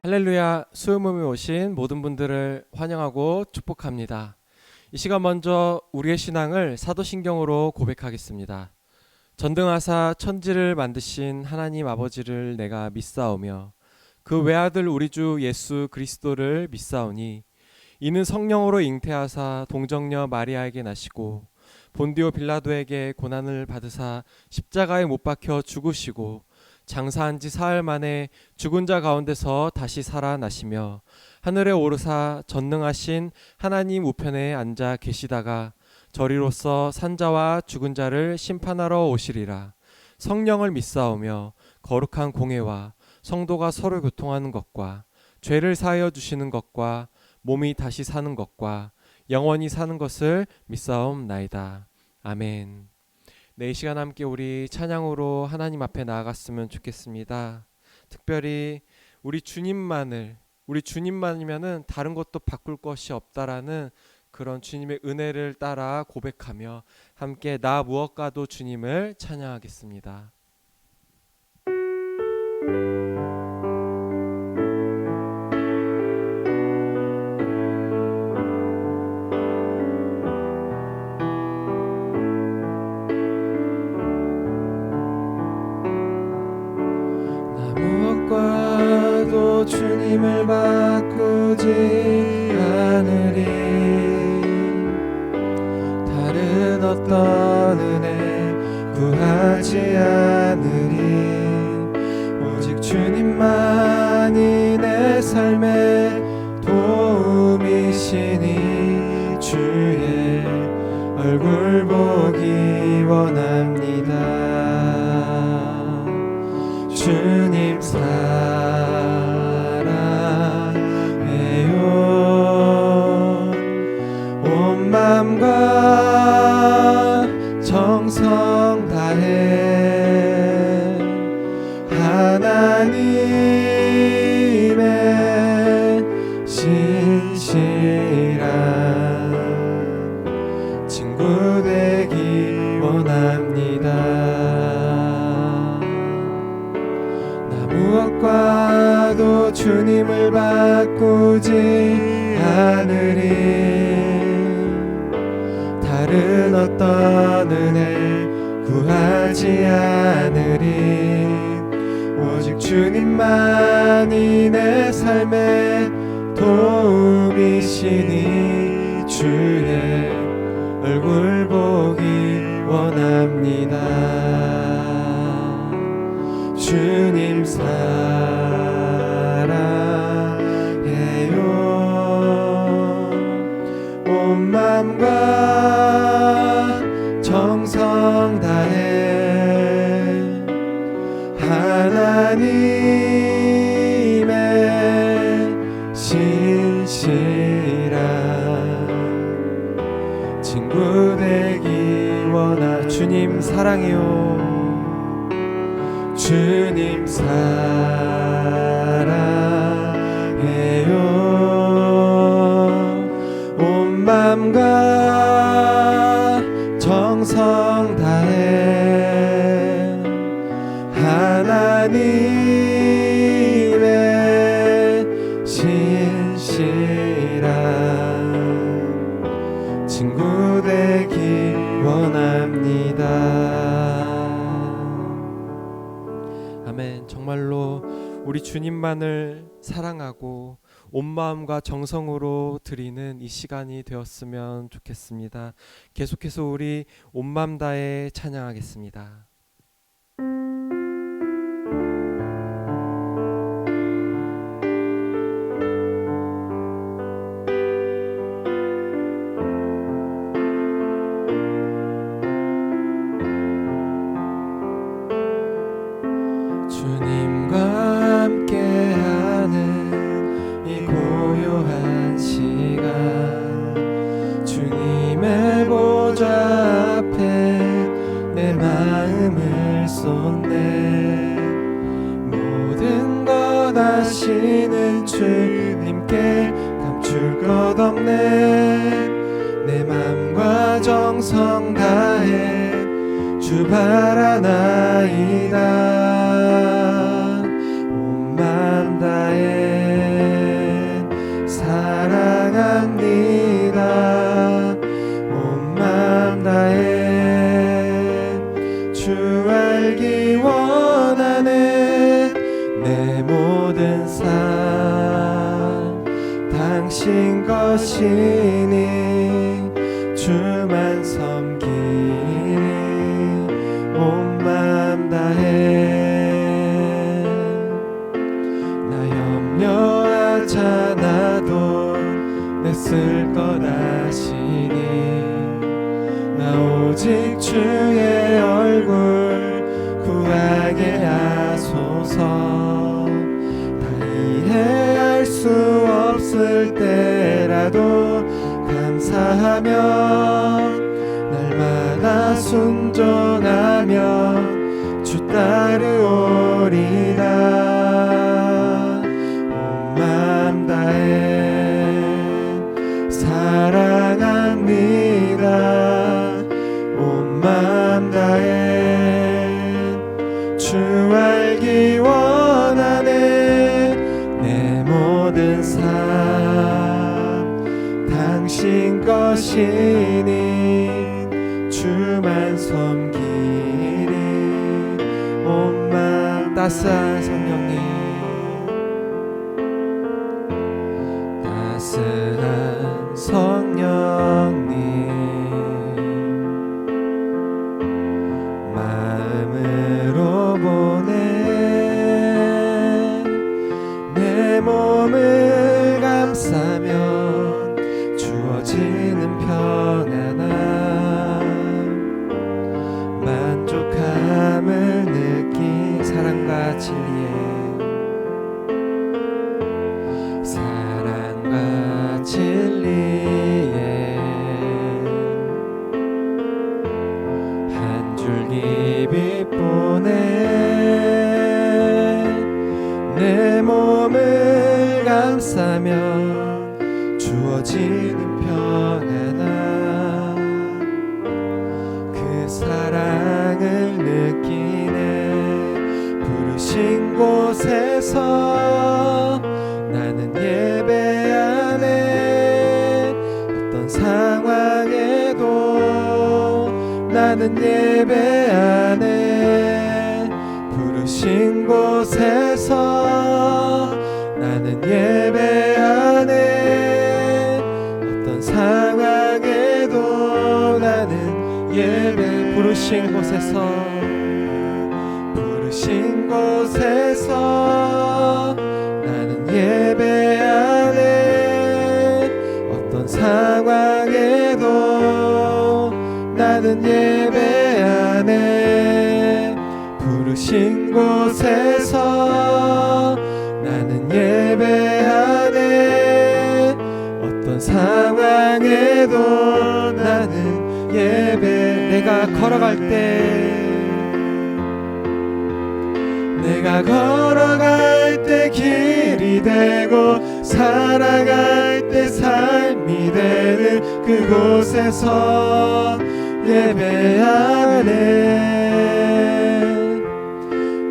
할렐루야, 수요몸에 오신 모든 분들을 환영하고 축복합니다. 이 시간 먼저 우리의 신앙을 사도신경으로 고백하겠습니다. 전등하사 천지를 만드신 하나님 아버지를 내가 믿사오며 그 외아들 우리 주 예수 그리스도를 믿사오니 이는 성령으로 잉태하사 동정녀 마리아에게 나시고 본디오 빌라도에게 고난을 받으사 십자가에 못 박혀 죽으시고 장사한 지 사흘 만에 죽은 자 가운데서 다시 살아나시며 하늘에 오르사 전능하신 하나님 우편에 앉아 계시다가 저리로서 산자와 죽은 자를 심판하러 오시리라. 성령을 믿사오며 거룩한 공회와 성도가 서로 교통하는 것과 죄를 사하여 주시는 것과 몸이 다시 사는 것과 영원히 사는 것을 믿사옵나이다. 아멘. 네, 이 시간 함께 우리 찬양으로 하나님 앞에 나아갔으면 좋겠습니다. 특별히 우리 주님만이면은 다른 것도 바꿀 것이 없다라는 그런 주님의 은혜를 따라 고백하며 함께 나 무엇과도 주님을 찬양하겠습니다. 무엇과도 주님을 바꾸지 않으리. 다른 어떤 은혜 구하지 않으리. 오직 주님만이 내 삶의 도움이시니 주의 얼굴 보기 원합니다. 주님 사랑해요. 온 맘과 정성 다해 하나님의 신실한 친구 되기 원합니다. 무엇과도 주님을 바꾸지 않으리. 다른 어떤 은혜 구하지 않으리. 오직 주님만이 내 삶의 도움이시니 주의 얼굴 보기 원합니다. 주님 사랑해요. 온 맘과 정성 다해 하나님의 신실한 친구 되기 원하. 주님 사랑해요. 주님 사랑해요. 온 맘과 정성 다해 하나님의 신실한 친구 되기 원합니다. 정말로 우리 주님만을 사랑하고 온 마음과 정성으로 드리는 이 시간이 되었으면 좋겠습니다. 계속해서 우리 온 마음 다해 찬양하겠습니다. 주님과 함께하는 이 고요한 시간, 주님의 보좌 앞에 내 마음을 쏟네. 모든 것 아시는 주님께 감출 것 없네. 내 맘과 정성 다해 주 바라나이다. 온 맘 다해 당신 것이니 주만 섬기니 온 마음 다해. 나 염려하지 않아도 내 쓸 것 아시니 나 오직 주의 얼굴 구하게 하소서. 다 이해할 수 없을 때라도 감사하며 날마다 순종하며 주 따르오리다. 온 마음 다해 사랑합니다. 온 마음 다해 주 알기 원하네. 내 모든 삶 당신 것이니 주만 섬기니 온 마음. 따스한 성령님, 따스한 성령님 마음으로 보내. 내 몸을 감싸면 주어지는 평안함 만족함을 느낀 사랑과 진리에 사랑과 진리에 한 줄기 빛보내. 내 몸을 감싸면 주어지는 평안함 그 사랑을 느끼네. 부르신 곳에서 나는 예배하네. 어떤 상황에도 나는 예배하네. 부르신 곳에서 나는 예배하네. 어떤 상황에도 나는 예배. 부르신 곳에서 부르신 곳에서 나는 예배하네. 어떤 상황에도 나는 예배하네. 부르신 곳에서 나는 예배하네. 어떤 상황에도 나는 예배. 내가 걸어갈 때 길이 되고 살아갈 때 삶이 되는 그곳에서 예배하네.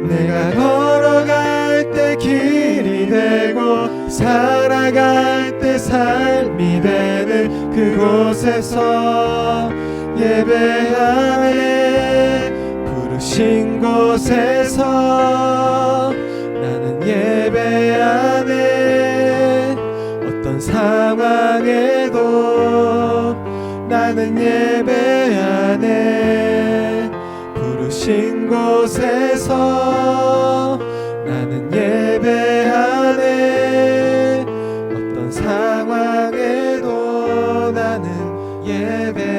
내가 걸어갈 때 길이 되고 살아갈 때 삶이 되는 그곳에서 예배하네. 부르신 곳에서 나는 예배하네. 어떤 상황에도 나는 예배하네. 부르신 곳에서 나는 예배하네. 어떤 상황에도 나는 예배하네.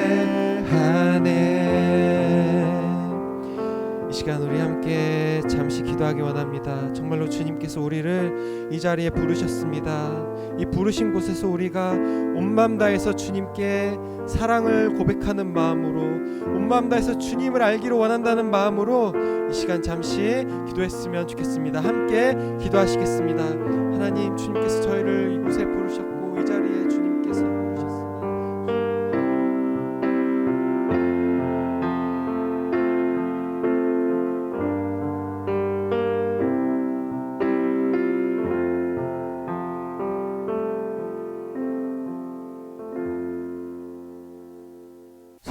이 시간 우리 함께 잠시 기도하기 원합니다. 정말로 주님께서 우리를 이 자리에 부르셨습니다. 이 부르신 곳에서 우리가 온 마음 다해서 주님께 사랑을 고백하는 마음으로, 온 마음 다해서 주님을 알기를 원한다는 마음으로 이 시간 잠시 기도했으면 좋겠습니다. 함께 기도하시겠습니다. 하나님, 주님께서 저희를 이곳에 부르셨고 이 자리에 주님께서 부르셨습니다.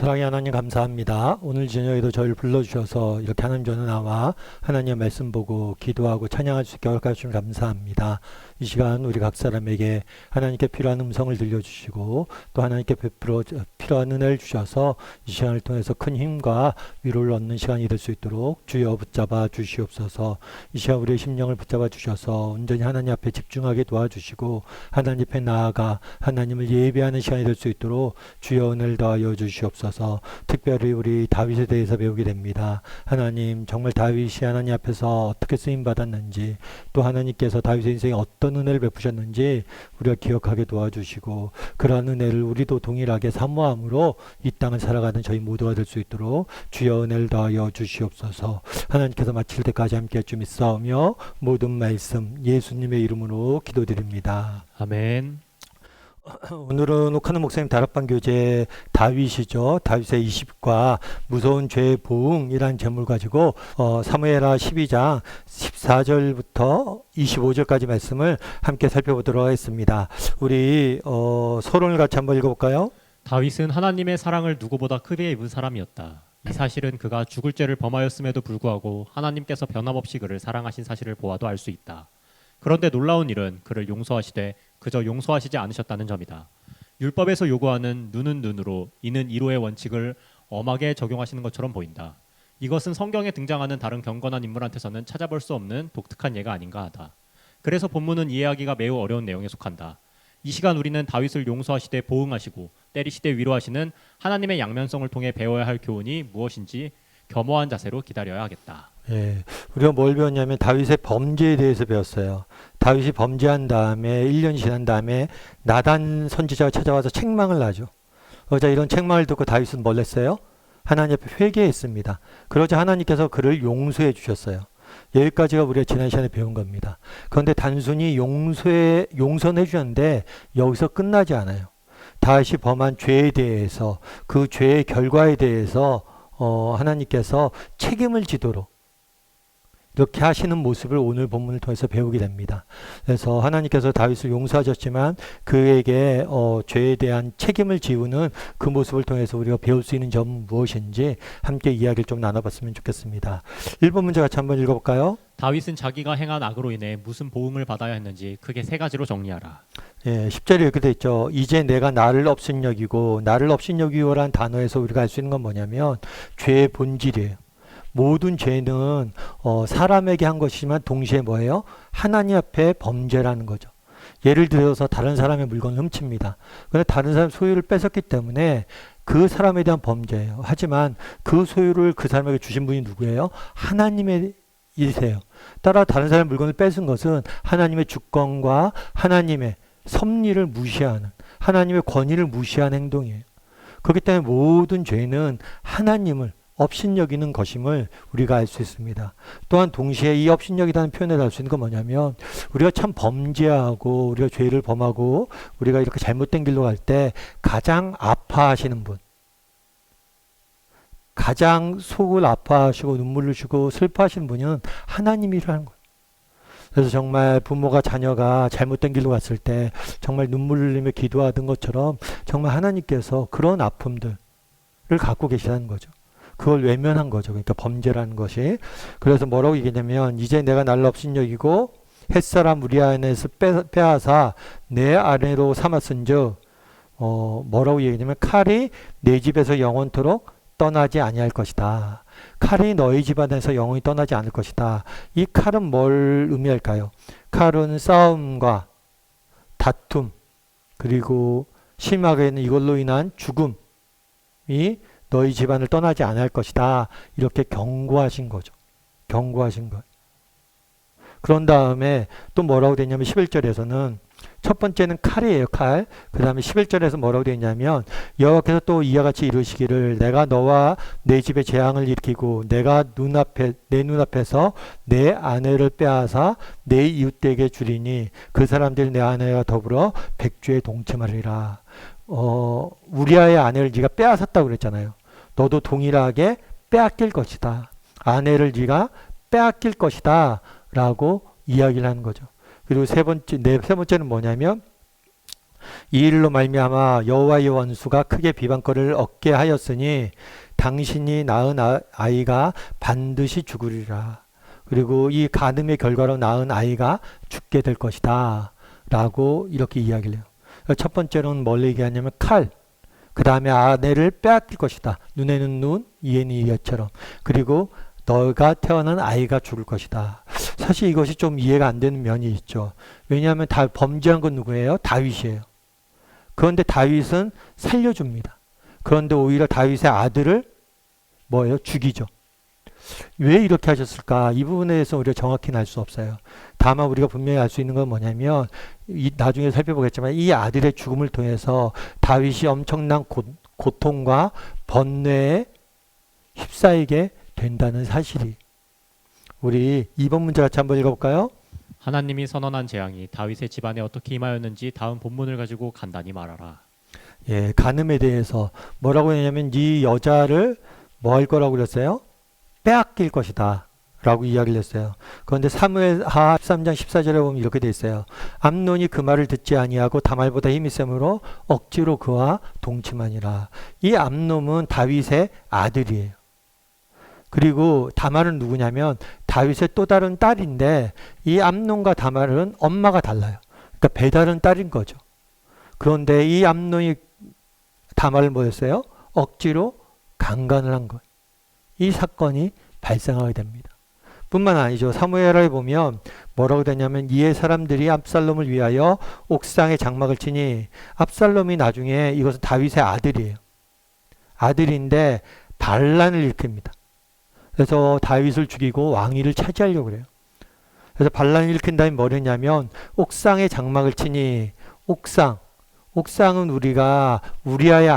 사랑의 하나님 감사합니다. 오늘 저녁에도 저희를 불러주셔서 이렇게 하나님 전에 나와 하나님의 말씀 보고 기도하고 찬양할 수 있게 허락해 주시면 감사합니다. 이 시간 우리 각 사람에게 하나님께 필요한 음성을 들려주시고 또 하나님께 베풀어 필요한 은혜를 주셔서 이 시간을 통해서 큰 힘과 위로를 얻는 시간이 될 수 있도록 주여 붙잡아 주시옵소서. 이 시간 우리의 심령을 붙잡아 주셔서 온전히 하나님 앞에 집중하게 도와주시고 하나님 앞에 나아가 하나님을 예배하는 시간이 될 수 있도록 주여 은혜를 더하여 주시옵소서. 특별히 우리 다윗에 대해서 배우게 됩니다. 하나님 정말 다윗이 하나님 앞에서 어떻게 쓰임받았는지 또 하나님께서 다윗의 인생에 어떤 은혜를 베푸셨는지 우리가 기억하게 도와주시고 그러한 은혜를 우리도 동일하게 사모함으로 이 땅을 살아가는 저희 모두가 될 수 있도록 주여 은혜를 더하여 주시옵소서. 하나님께서 마칠 때까지 함께 할 줄 믿사오며 모든 말씀 예수님의 이름으로 기도드립니다. 아멘. 오늘은 옥하는 목사님 다락방 교재 다윗이죠. 다윗의 20과 무서운 죄의 보응이라는 제목을 가지고 사무엘하 12장 14절부터 25절까지 말씀을 함께 살펴보도록 하겠습니다. 우리 서론을 같이 한번 읽어볼까요? 다윗은 하나님의 사랑을 누구보다 크게 입은 사람이었다. 이 사실은 그가 죽을 죄를 범하였음에도 불구하고 하나님께서 변함없이 그를 사랑하신 사실을 보아도 알 수 있다. 그런데 놀라운 일은 그를 용서하시되 그저 용서하시지 않으셨다는 점이다. 율법에서 요구하는 눈은 눈으로 이는 이로의 원칙을 엄하게 적용하시는 것처럼 보인다. 이것은 성경에 등장하는 다른 경건한 인물한테서는 찾아볼 수 없는 독특한 예가 아닌가 하다. 그래서 본문은 이해하기가 매우 어려운 내용에 속한다. 이 시간 우리는 다윗을 용서하시되 보응하시고 때리시되 위로하시는 하나님의 양면성을 통해 배워야 할 교훈이 무엇인지 겸허한 자세로 기다려야 하겠다. 예, 우리가 뭘 배웠냐면 다윗의 범죄에 대해서 배웠어요. 다윗이 범죄한 다음에 1년이 지난 다음에 나단 선지자가 찾아와서 책망을 하죠. 그러자 이런 책망을 듣고 다윗은 뭘 했어요? 하나님 앞에 회개했습니다. 그러자 하나님께서 그를 용서해 주셨어요. 여기까지가 우리가 지난 시간에 배운 겁니다. 그런데 단순히 용서는 해주셨는데 여기서 끝나지 않아요. 다윗이 범한 죄에 대해서 그 죄의 결과에 대해서 하나님께서 책임을 지도록 이렇게 하시는 모습을 오늘 본문을 통해서 배우게 됩니다. 그래서 하나님께서 다윗을 용서하셨지만 그에게 죄에 대한 책임을 지우는 그 모습을 통해서 우리가 배울 수 있는 점은 무엇인지 함께 이야기를 좀 나눠봤으면 좋겠습니다. 1번 문제 같이 한번 읽어볼까요? 다윗은 자기가 행한 악으로 인해 무슨 보응을 받아야 했는지 크게 세 가지로 정리하라. 예, 10절에 이렇게 돼 있죠. 이제 내가 나를 업신여기고 나를 업신여기고라는 단어에서 우리가 알 수 있는 건 뭐냐면 죄의 본질이에요. 모든 죄는 사람에게 한 것이지만 동시에 뭐예요? 하나님 앞에 범죄라는 거죠. 예를 들어서 다른 사람의 물건을 훔칩니다. 그런데 다른 사람 소유를 뺏었기 때문에 그 사람에 대한 범죄예요. 하지만 그 소유를 그 사람에게 주신 분이 누구예요? 하나님의 일이세요. 따라 다른 사람의 물건을 뺏은 것은 하나님의 주권과 하나님의 섭리를 무시하는 하나님의 권위를 무시하는 행동이에요. 그렇기 때문에 모든 죄는 하나님을 업신여기는 것임을 우리가 알 수 있습니다. 또한 동시에 이 업신여기라는 표현을 알 수 있는 건 뭐냐면 우리가 참 범죄하고 우리가 죄를 범하고 우리가 이렇게 잘못된 길로 갈 때 가장 아파하시는 분, 가장 속을 아파하시고 눈물을 주고 슬퍼하시는 분은 하나님이라는 거예요. 그래서 정말 부모가 자녀가 잘못된 길로 갔을 때 정말 눈물을 흘리며 기도하던 것처럼 정말 하나님께서 그런 아픔들을 갖고 계시다는 거죠. 그걸 외면한 거죠. 그러니까 범죄라는 것이. 그래서 뭐라고 얘기냐면 이제 내가 나를 업신여기고 햇사람 우리아 안에서 빼앗아 내 아내로 삼았은즉 뭐라고 얘기냐면 칼이 내 집에서 영원토록 떠나지 아니할 것이다. 칼이 너희 집안에서 영원히 떠나지 않을 것이다. 이 칼은 뭘 의미할까요? 칼은 싸움과 다툼 그리고 심하게는 이걸로 인한 죽음이 너희 집안을 떠나지 않을 것이다. 이렇게 경고하신 거죠. 경고하신 것. 그런 다음에 또 뭐라고 되냐면 11절에서는 첫 번째는 칼이에요. 칼. 그 다음에 11절에서 뭐라고 되어 있냐면 여호와께서 또 이와 같이 이루시기를 내가 너와 내 집에 재앙을 일으키고 내가 내 눈앞에서 내 아내를 빼앗아 내 이웃에게 주리니 그 사람들이 내 아내와 더불어 백주에 동침하리라. 우리아의 아내를 네가 빼앗았다고 그랬잖아요. 너도 동일하게 빼앗길 것이다. 아내를 네가 빼앗길 것이다. 라고 이야기를 하는 거죠. 그리고 세 번째는 뭐냐면 이 일로 말미암아 여호와의 원수가 크게 비방거리를 얻게 하였으니 당신이 낳은 아이가 반드시 죽으리라. 그리고 이 간음의 결과로 낳은 아이가 죽게 될 것이다 라고 이렇게 이야기를 해요. 첫 번째로는 뭘 얘기하냐면 칼, 그 다음에 아내를 빼앗길 것이다. 눈에는 눈, 이에는 이처럼. 그리고 너가 태어난 아이가 죽을 것이다. 사실 이것이 좀 이해가 안 되는 면이 있죠. 왜냐하면 다 범죄한 건 누구예요? 다윗이에요. 그런데 다윗은 살려줍니다. 그런데 오히려 다윗의 아들을 뭐예요? 죽이죠. 왜 이렇게 하셨을까? 이 부분에 대해서 우리가 정확히는 알 수 없어요. 다만 우리가 분명히 알 수 있는 건 뭐냐면 나중에 살펴보겠지만 이 아들의 죽음을 통해서 다윗이 엄청난 고통과 번뇌에 휩싸이게 된다는 사실이. 우리 2번 문제 같이 한번 읽어볼까요? 하나님이 선언한 재앙이 다윗의 집안에 어떻게 임하였는지 다음 본문을 가지고 간단히 말하라. 예, 간음에 대해서 뭐라고 했냐면 이 여자를 뭐 할 거라고 그랬어요? 빼앗길 것이다 라고 이야기를 했어요. 그런데 사무엘하 13장 14절에 보면 이렇게 돼 있어요. 암논이 그 말을 듣지 아니하고 다말보다 힘이 세므로 억지로 그와 동침하니라. 이 암논은 다윗의 아들이에요. 그리고 다말은 누구냐면 다윗의 또 다른 딸인데 이 암논과 다말은 엄마가 달라요. 그러니까 배다른 딸인 거죠. 그런데 이 암논이 다말을 뭐였어요? 억지로 강간을 한 거예요. 이 사건이 발생하게 됩니다. 뿐만 아니죠. 사무엘하에 보면 뭐라고 되냐면 이에 사람들이 압살롬을 위하여 옥상에 장막을 치니 압살롬이 나중에 이것은 다윗의 아들이에요. 아들인데 반란을 일으킵니다. 그래서 다윗을 죽이고 왕위를 차지하려고 그래요. 그래서 반란을 일으킨 다음에 뭐랬냐면 옥상에 장막을 치니 옥상은 우리가 우리아의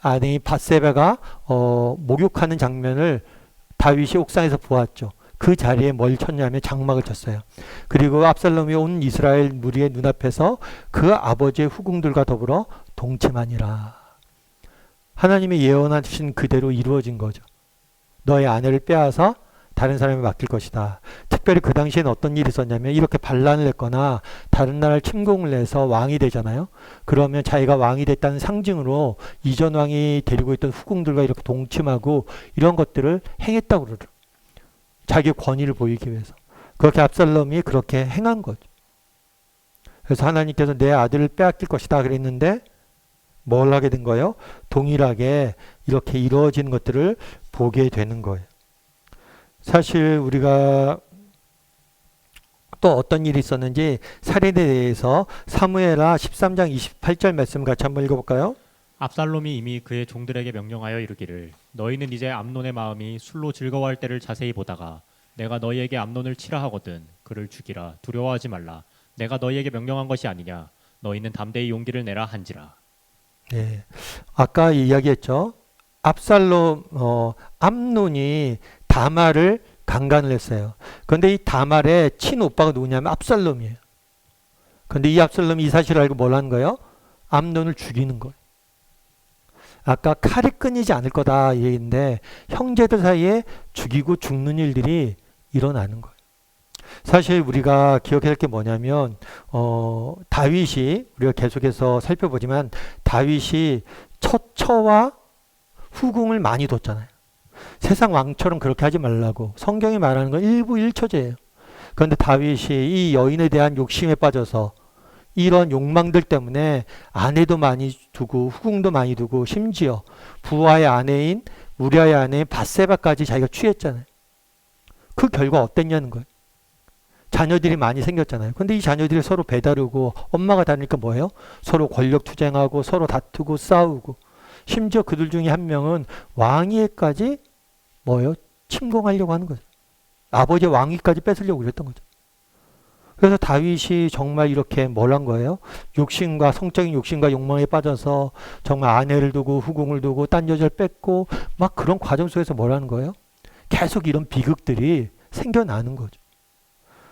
아내인 밧세바가 목욕하는 장면을 다윗이 옥상에서 보았죠. 그 자리에 뭘 쳤냐면 장막을 쳤어요. 그리고 압살롬이 온 이스라엘 무리의 눈앞에서 그 아버지의 후궁들과 더불어 동침하니라. 하나님이 예언하신 그대로 이루어진 거죠. 너의 아내를 빼앗아 다른 사람에 맡길 것이다. 특별히 그 당시에는 어떤 일이 있었냐면 이렇게 반란을 했거나 다른 나라를 침공을 해서 왕이 되잖아요. 그러면 자기가 왕이 됐다는 상징으로 이전 왕이 데리고 있던 후궁들과 이렇게 동침하고 이런 것들을 행했다고 그러더라고요. 자기의 권위를 보이기 위해서. 그렇게 압살롬이 그렇게 행한 거죠. 그래서 하나님께서 내 아들을 빼앗길 것이다 그랬는데 뭘 하게 된 거예요? 동일하게 이렇게 이루어지는 것들을 보게 되는 거예요. 사실 우리가 또 어떤 일이 있었는지 살인에 대해서 사무엘하 13장 28절 말씀 같이 한번 읽어볼까요? 압살롬이 이미 그의 종들에게 명령하여 이르기를 너희는 이제 암논의 마음이 술로 즐거워할 때를 자세히 보다가 내가 너희에게 암논을 치라 하거든 그를 죽이라 두려워하지 말라 내가 너희에게 명령한 것이 아니냐 너희는 담대히 용기를 내라 한지라. 네, 아까 이야기했죠. 암논이 다말을 강간을 했어요. 그런데 이 다말의 친오빠가 누구냐면 압살롬이에요. 그런데 이 압살롬이 이 사실을 알고 뭘 하는 거예요? 암논을 죽이는 거예요. 아까 칼이 끊이지 않을 거다 이 얘기인데 형제들 사이에 죽이고 죽는 일들이 일어나는 거예요. 사실 우리가 기억해야 할 게 뭐냐면 다윗이 우리가 계속해서 살펴보지만 다윗이 처처와 후궁을 많이 뒀잖아요. 세상 왕처럼 그렇게 하지 말라고 성경이 말하는 건 일부 일처제예요. 그런데 다윗이 이 여인에 대한 욕심에 빠져서 이런 욕망들 때문에 아내도 많이 두고 후궁도 많이 두고 심지어 부하의 아내인 우리아의 아내인 밧세바까지 자기가 취했잖아요. 그 결과 어땠냐는 거예요. 자녀들이 많이 생겼잖아요. 근데 이 자녀들이 서로 배다르고 엄마가 다르니까 뭐예요? 서로 권력 투쟁하고 서로 다투고 싸우고 심지어 그들 중에 한 명은 왕위에까지 뭐예요? 침공하려고 하는 거죠. 아버지의 왕위까지 뺏으려고 그랬던 거죠. 그래서 다윗이 정말 이렇게 뭘 한 거예요? 욕심과 성적인 욕심과 욕망에 빠져서 정말 아내를 두고 후궁을 두고 딴 여자를 뺏고 막 그런 과정 속에서 뭘 하는 거예요? 계속 이런 비극들이 생겨나는 거죠.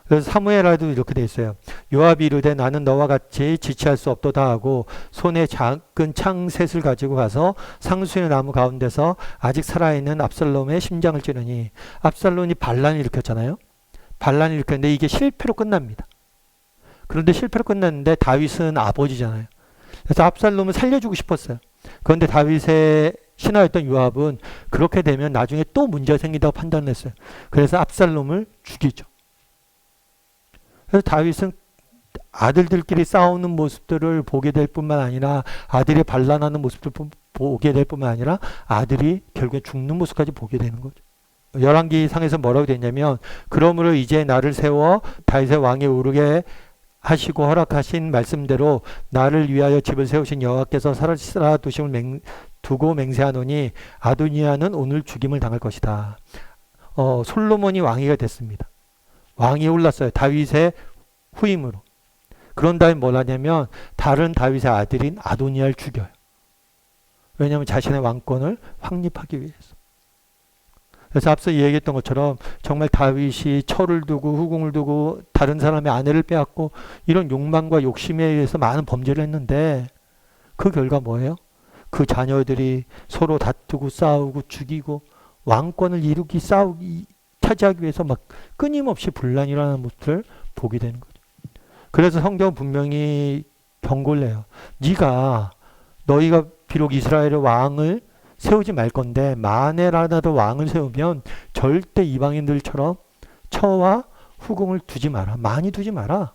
그래서 사무엘하도 이렇게 돼 있어요. 요압이 이르되 나는 너와 같이 지체할 수 없도다 하고 손에 작은 창셋을 가지고 가서 상수의 나무 가운데서 아직 살아있는 압살롬의 심장을 찌르니 압살롬이 반란을 일으켰잖아요. 반란을 일으켰는데 이게 실패로 끝납니다. 그런데 실패로 끝났는데 다윗은 아버지잖아요. 그래서 압살롬을 살려주고 싶었어요. 그런데 다윗의 신하였던 요압은 그렇게 되면 나중에 또 문제가 생긴다고 판단했어요. 그래서 압살롬을 죽이죠. 그래서 다윗은 아들들끼리 싸우는 모습들을 보게 될 뿐만 아니라 아들이 반란하는 모습을 보게 될 뿐만 아니라 아들이 결국에 죽는 모습까지 보게 되는 거죠. 열왕기 상에서 뭐라고 되냐면 그러므로 이제 나를 세워 다윗의 왕에 오르게 하시고 허락하신 말씀대로 나를 위하여 집을 세우신 여호와께서 살아 두심을 두고 맹세하노니 아도니아는 오늘 죽임을 당할 것이다. 솔로몬이 왕위가 됐습니다. 왕이 올랐어요. 다윗의 후임으로. 그런 다음에 뭘 하냐면 다른 다윗의 아들인 아도니아를 죽여요. 왜냐하면 자신의 왕권을 확립하기 위해서. 그래서 앞서 이야기했던 것처럼 정말 다윗이 철을 두고 후궁을 두고 다른 사람의 아내를 빼앗고 이런 욕망과 욕심에 의해서 많은 범죄를 했는데 그 결과 뭐예요? 그 자녀들이 서로 다투고 싸우고 죽이고 왕권을 이루기 싸우기 차지하기 위해서 막 끊임없이 분란이 일어나는 모습을 보게 되는 거죠. 그래서 성경은 분명히 경고를 해요. 너희가 비록 이스라엘의 왕을 세우지 말 건데 만에라도 왕을 세우면 절대 이방인들처럼 처와 후궁을 두지 마라. 많이 두지 마라.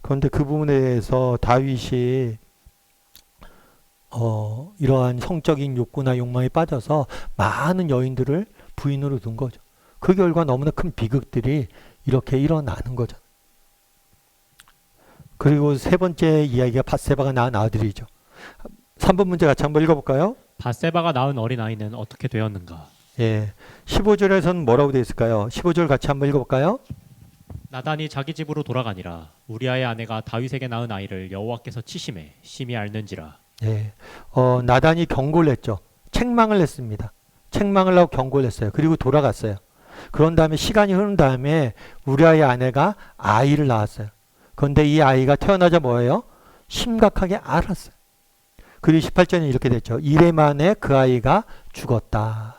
그런데 그 부분에 대해서 다윗이 이러한 성적인 욕구나 욕망에 빠져서 많은 여인들을 부인으로 둔 거죠. 그 결과 너무나 큰 비극들이 이렇게 일어나는 거죠. 그리고 세 번째 이야기가 밧세바가 낳은 아들이죠. 3번 문제 같이 한번 읽어볼까요? 밧세바가 낳은 어린아이는 어떻게 되었는가? 예, 15절에서는 뭐라고 되어 있을까요? 15절 같이 한번 읽어볼까요? 나단이 자기 집으로 돌아가니라. 우리아의 아내가 다윗에게 낳은 아이를 여호와께서 치심해 심히 앓는지라. 예, 나단이 경고를 했죠. 책망을 했습니다. 책망을 하고 경고를 했어요. 그리고 돌아갔어요. 그런 다음에 시간이 흐른 다음에 우리아의 아내가 아이를 낳았어요. 그런데 이 아이가 태어나자 뭐예요? 심각하게 앓았어요. 그리고 18절에 이렇게 됐죠. 1회 만에 그 아이가 죽었다.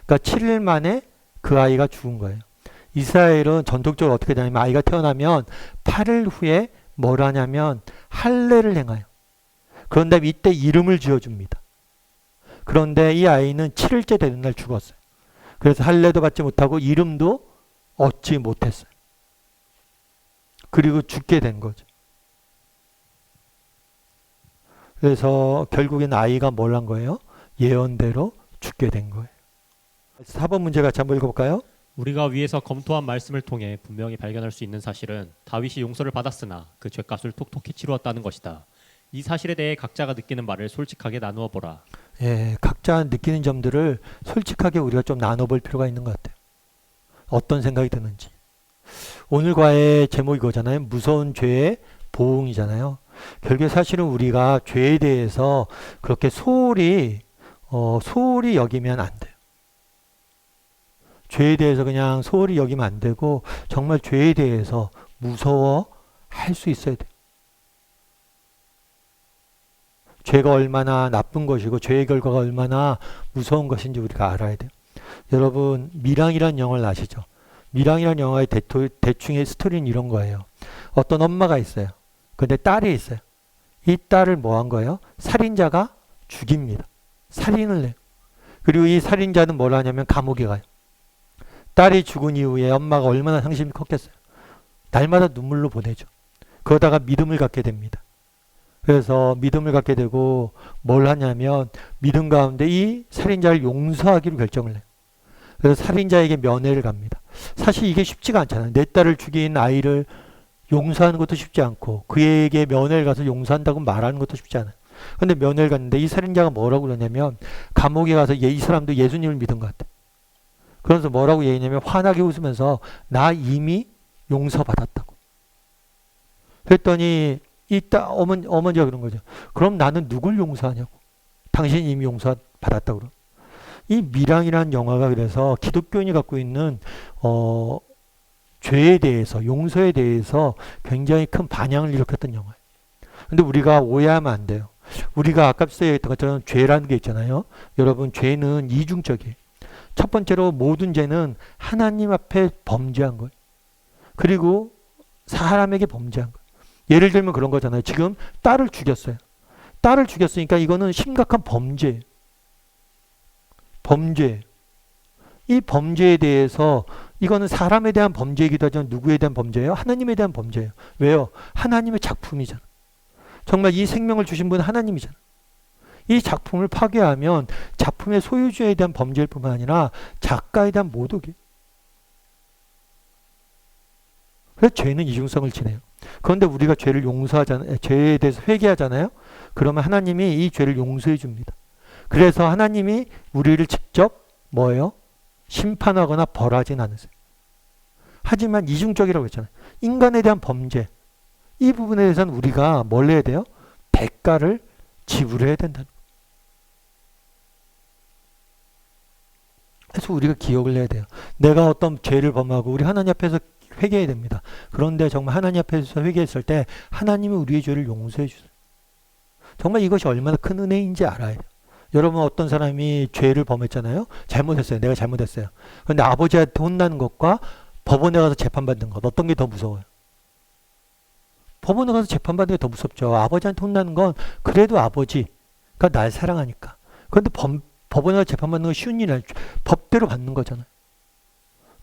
그러니까 7일 만에 그 아이가 죽은 거예요. 이스라엘은 전통적으로 어떻게 되냐면 아이가 태어나면 8일 후에 뭘 하냐면 할례를 행해요. 그런데 이때 이름을 지어줍니다. 그런데 이 아이는 7일째 되는 날 죽었어요. 그래서 할례도 받지 못하고 이름도 얻지 못했어요. 그리고 죽게 된 거죠. 그래서 결국엔 아이가 뭘 한 거예요? 예언대로 죽게 된 거예요. 4번 문제 같이 한번 읽어볼까요? 우리가 위에서 검토한 말씀을 통해 분명히 발견할 수 있는 사실은 다윗이 용서를 받았으나 그 죄값을 톡톡히 치루었다는 것이다. 이 사실에 대해 각자가 느끼는 바를 솔직하게 나누어 보라. 예, 각자 느끼는 점들을 솔직하게 우리가 좀 나눠볼 필요가 있는 것 같아요. 어떤 생각이 드는지. 오늘 과의 제목이 이거잖아요. 무서운 죄의 보응이잖아요. 결국에 사실은 우리가 죄에 대해서 그렇게 소홀히 여기면 안 돼요. 죄에 대해서 그냥 소홀히 여기면 안 되고 정말 죄에 대해서 무서워할 수 있어야 돼요. 죄가 얼마나 나쁜 것이고 죄의 결과가 얼마나 무서운 것인지 우리가 알아야 돼요. 여러분 밀항이라는 영화를 아시죠? 밀항이라는 영화의 대충의 스토리는 이런 거예요. 어떤 엄마가 있어요. 근데 딸이 있어요. 이 딸을 뭐 한 거예요? 살인자가 죽입니다. 살인을 해요. 그리고 이 살인자는 뭘 하냐면 감옥에 가요. 딸이 죽은 이후에 엄마가 얼마나 상심이 컸겠어요. 날마다 눈물로 보내죠. 그러다가 믿음을 갖게 됩니다. 그래서 믿음을 갖게 되고 뭘 하냐면 믿음 가운데 이 살인자를 용서하기로 결정을 해요. 그래서 살인자에게 면회를 갑니다. 사실 이게 쉽지가 않잖아요. 내 딸을 죽인 아이를 용서하는 것도 쉽지 않고 그에게 면회를 가서 용서한다고 말하는 것도 쉽지 않아요. 근데 면회를 갔는데 이 살인자가 뭐라고 그러냐면 감옥에 가서 이 사람도 예수님을 믿은 것 같아. 그래서 뭐라고 얘기냐면 환하게 웃으면서 나 이미 용서받았다고. 그랬더니 어머니가 그런 거죠. 그럼 나는 누굴 용서하냐고. 당신이 이미 용서받았다고. 이 밀항이라는 영화가 그래서 기독교인이 갖고 있는 죄에 대해서 용서에 대해서 굉장히 큰 반향을 일으켰던 영화예요. 근데 우리가 오해하면 안 돼요. 우리가 아까 얘기했던 것처럼 죄라는 게 있잖아요. 여러분 죄는 이중적이에요. 첫 번째로 모든 죄는 하나님 앞에 범죄한 거예요. 그리고 사람에게 범죄한 거예요. 예를 들면 그런 거잖아요. 지금 딸을 죽였어요. 딸을 죽였으니까 이거는 심각한 범죄예요. 범죄. 이 범죄에 대해서 이거는 사람에 대한 범죄이기도 하지만 누구에 대한 범죄예요? 하나님에 대한 범죄예요. 왜요? 하나님의 작품이잖아. 정말 이 생명을 주신 분은 하나님이잖아. 이 작품을 파괴하면 작품의 소유주에 대한 범죄일 뿐만 아니라 작가에 대한 모독이에요. 그래서 죄는 이중성을 지내요. 그런데 우리가 죄를 용서하잖아요. 죄에 대해서 회개하잖아요. 그러면 하나님이 이 죄를 용서해 줍니다. 그래서 하나님이 우리를 직접 뭐예요? 심판하거나 벌하진 않으세요. 하지만 이중적이라고 했잖아요. 인간에 대한 범죄, 이 부분에 대해서는 우리가 뭘 해야 돼요? 대가를 지불해야 된다는 거예요. 그래서 우리가 기억을 해야 돼요. 내가 어떤 죄를 범하고 우리 하나님 앞에서 회개해야 됩니다. 그런데 정말 하나님 앞에서 회개했을 때 하나님이 우리의 죄를 용서해 주세요. 정말 이것이 얼마나 큰 은혜인지 알아야 돼요. 여러분 어떤 사람이 죄를 범했잖아요. 잘못했어요. 내가 잘못했어요. 그런데 아버지한테 혼나는 것과 법원에 가서 재판받는 것 어떤 게 더 무서워요? 법원에 가서 재판받는 게 더 무섭죠. 아버지한테 혼나는 건 그래도 아버지가 날 사랑하니까. 그런데 법원에 가서 재판받는 건 쉬운 일이 아니죠. 법대로 받는 거잖아요.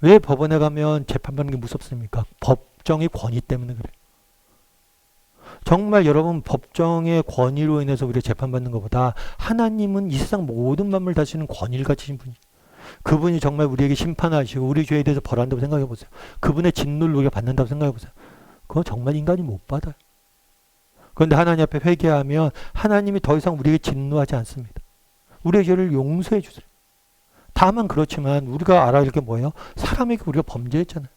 왜 법원에 가면 재판받는 게 무섭습니까? 법정의 권위 때문에 그래요. 정말 여러분 법정의 권위로 인해서 우리가 재판받는 것보다 하나님은 이 세상 모든 만물을 다스리는 권위를 가지신 분이에요. 그분이 정말 우리에게 심판하시고 우리 죄에 대해서 벌한다고 생각해 보세요. 그분의 진노를 우리가 받는다고 생각해 보세요. 그건 정말 인간이 못 받아요. 그런데 하나님 앞에 회개하면 하나님이 더 이상 우리에게 진노하지 않습니다. 우리의 죄를 용서해 주세요. 다만 그렇지만 우리가 알아야 할 게 뭐예요? 사람에게 우리가 범죄했잖아요.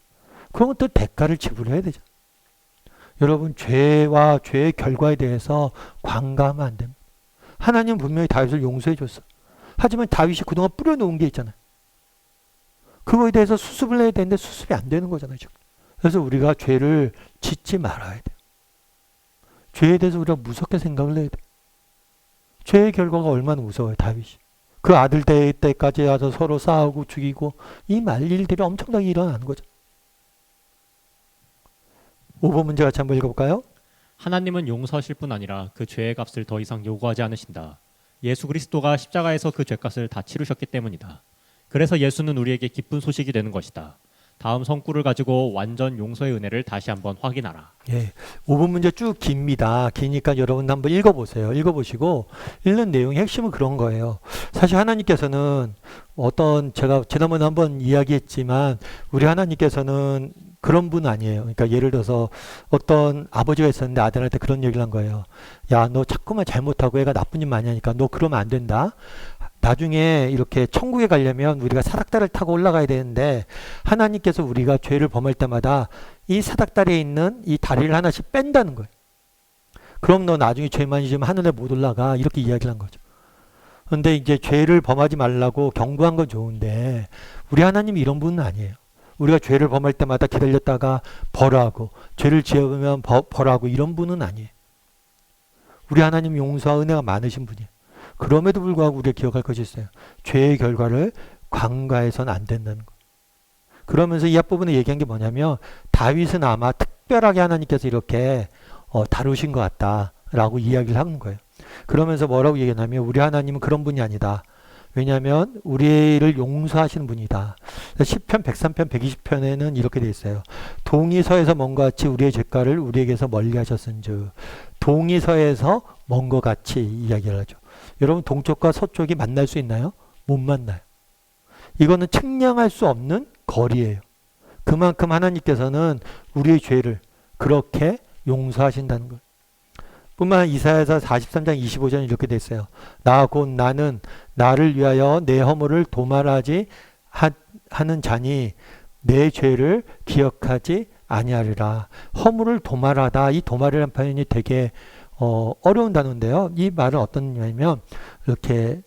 그런 것들 대가를 지불해야 되죠. 여러분 죄와 죄의 결과에 대해서 관가하면 안 됩니다. 하나님은 분명히 다윗을 용서해 줬어. 하지만 다윗이 그동안 뿌려놓은 게 있잖아요. 그거에 대해서 수습을 해야 되는데 수습이 안 되는 거잖아요. 지금. 그래서 우리가 죄를 짓지 말아야 돼요. 죄에 대해서 우리가 무섭게 생각을 해야 돼요. 죄의 결과가 얼마나 무서워요. 다윗이. 그 아들 될 때까지 와서 서로 싸우고 죽이고 이 말일들이 엄청나게 일어나는 거죠. 5번 문제 같이 한번 읽어볼까요? 하나님은 용서하실 뿐 아니라 그 죄의 값을 더 이상 요구하지 않으신다. 예수 그리스도가 십자가에서 그 죄값을 다 치르셨기 때문이다. 그래서 예수는 우리에게 기쁜 소식이 되는 것이다. 다음 성구를 가지고 완전 용서의 은혜를 다시 한번 확인하라. 예, 5번 문제 쭉 깁니다. 기니까 여러분 한번 읽어보세요. 읽어보시고 읽는 내용의 핵심은 그런 거예요. 사실 하나님께서는 제가 지난번에 한번 이야기했지만 우리 하나님께서는 그런 분 아니에요. 그러니까 예를 들어서 어떤 아버지가 있었는데 아들한테 그런 얘기를 한 거예요. 야, 너 자꾸만 잘못하고 애가 나쁜 짓 많이 하니까 너 그러면 안 된다. 나중에 이렇게 천국에 가려면 우리가 사닥다리를 타고 올라가야 되는데 하나님께서 우리가 죄를 범할 때마다 이 사닥다리에 있는 이 다리를 하나씩 뺀다는 거예요. 그럼 너 나중에 죄 많이 지으면 하늘에 못 올라가. 이렇게 이야기를 한 거죠. 그런데 이제 죄를 범하지 말라고 경고한 건 좋은데 우리 하나님이 이런 분은 아니에요. 우리가 죄를 범할 때마다 기다렸다가 벌하고 죄를 지으면 벌하고 이런 분은 아니에요. 우리 하나님 용서와 은혜가 많으신 분이에요. 그럼에도 불구하고 우리가 기억할 것이 있어요. 죄의 결과를 관가해서는 안 된다는 거. 그러면서 이 앞부분에 얘기한 게 뭐냐면 다윗은 아마 특별하게 하나님께서 이렇게 다루신 것 같다라고 이야기를 하는 거예요. 그러면서 뭐라고 얘기하냐면 우리 하나님은 그런 분이 아니다. 왜냐하면 우리를 용서하시는 분이다. 시편 103편 120편에는 이렇게 돼 있어요. 동이 서에서 먼 것 같이 우리의 죄가를 우리에게서 멀리 하셨은즉. 동이 서에서 먼 것 같이 이야기를 하죠. 여러분 동쪽과 서쪽이 만날 수 있나요? 못 만나요. 이거는 측량할 수 없는 거리예요. 그만큼 하나님께서는 우리의 죄를 그렇게 용서하신다는 걸. 뿐만 아니라 이사야서 43장 25절 이렇게 돼 있어요. 나 곧 나는 나를 위하여 내 허물을 도말하지 하는 자니 내 죄를 기억하지 아니하리라. 허물을 도말하다. 이 도말이라는 표현이 되게 어려운 단어인데요. 이 말은 어떤 의미냐면 이렇게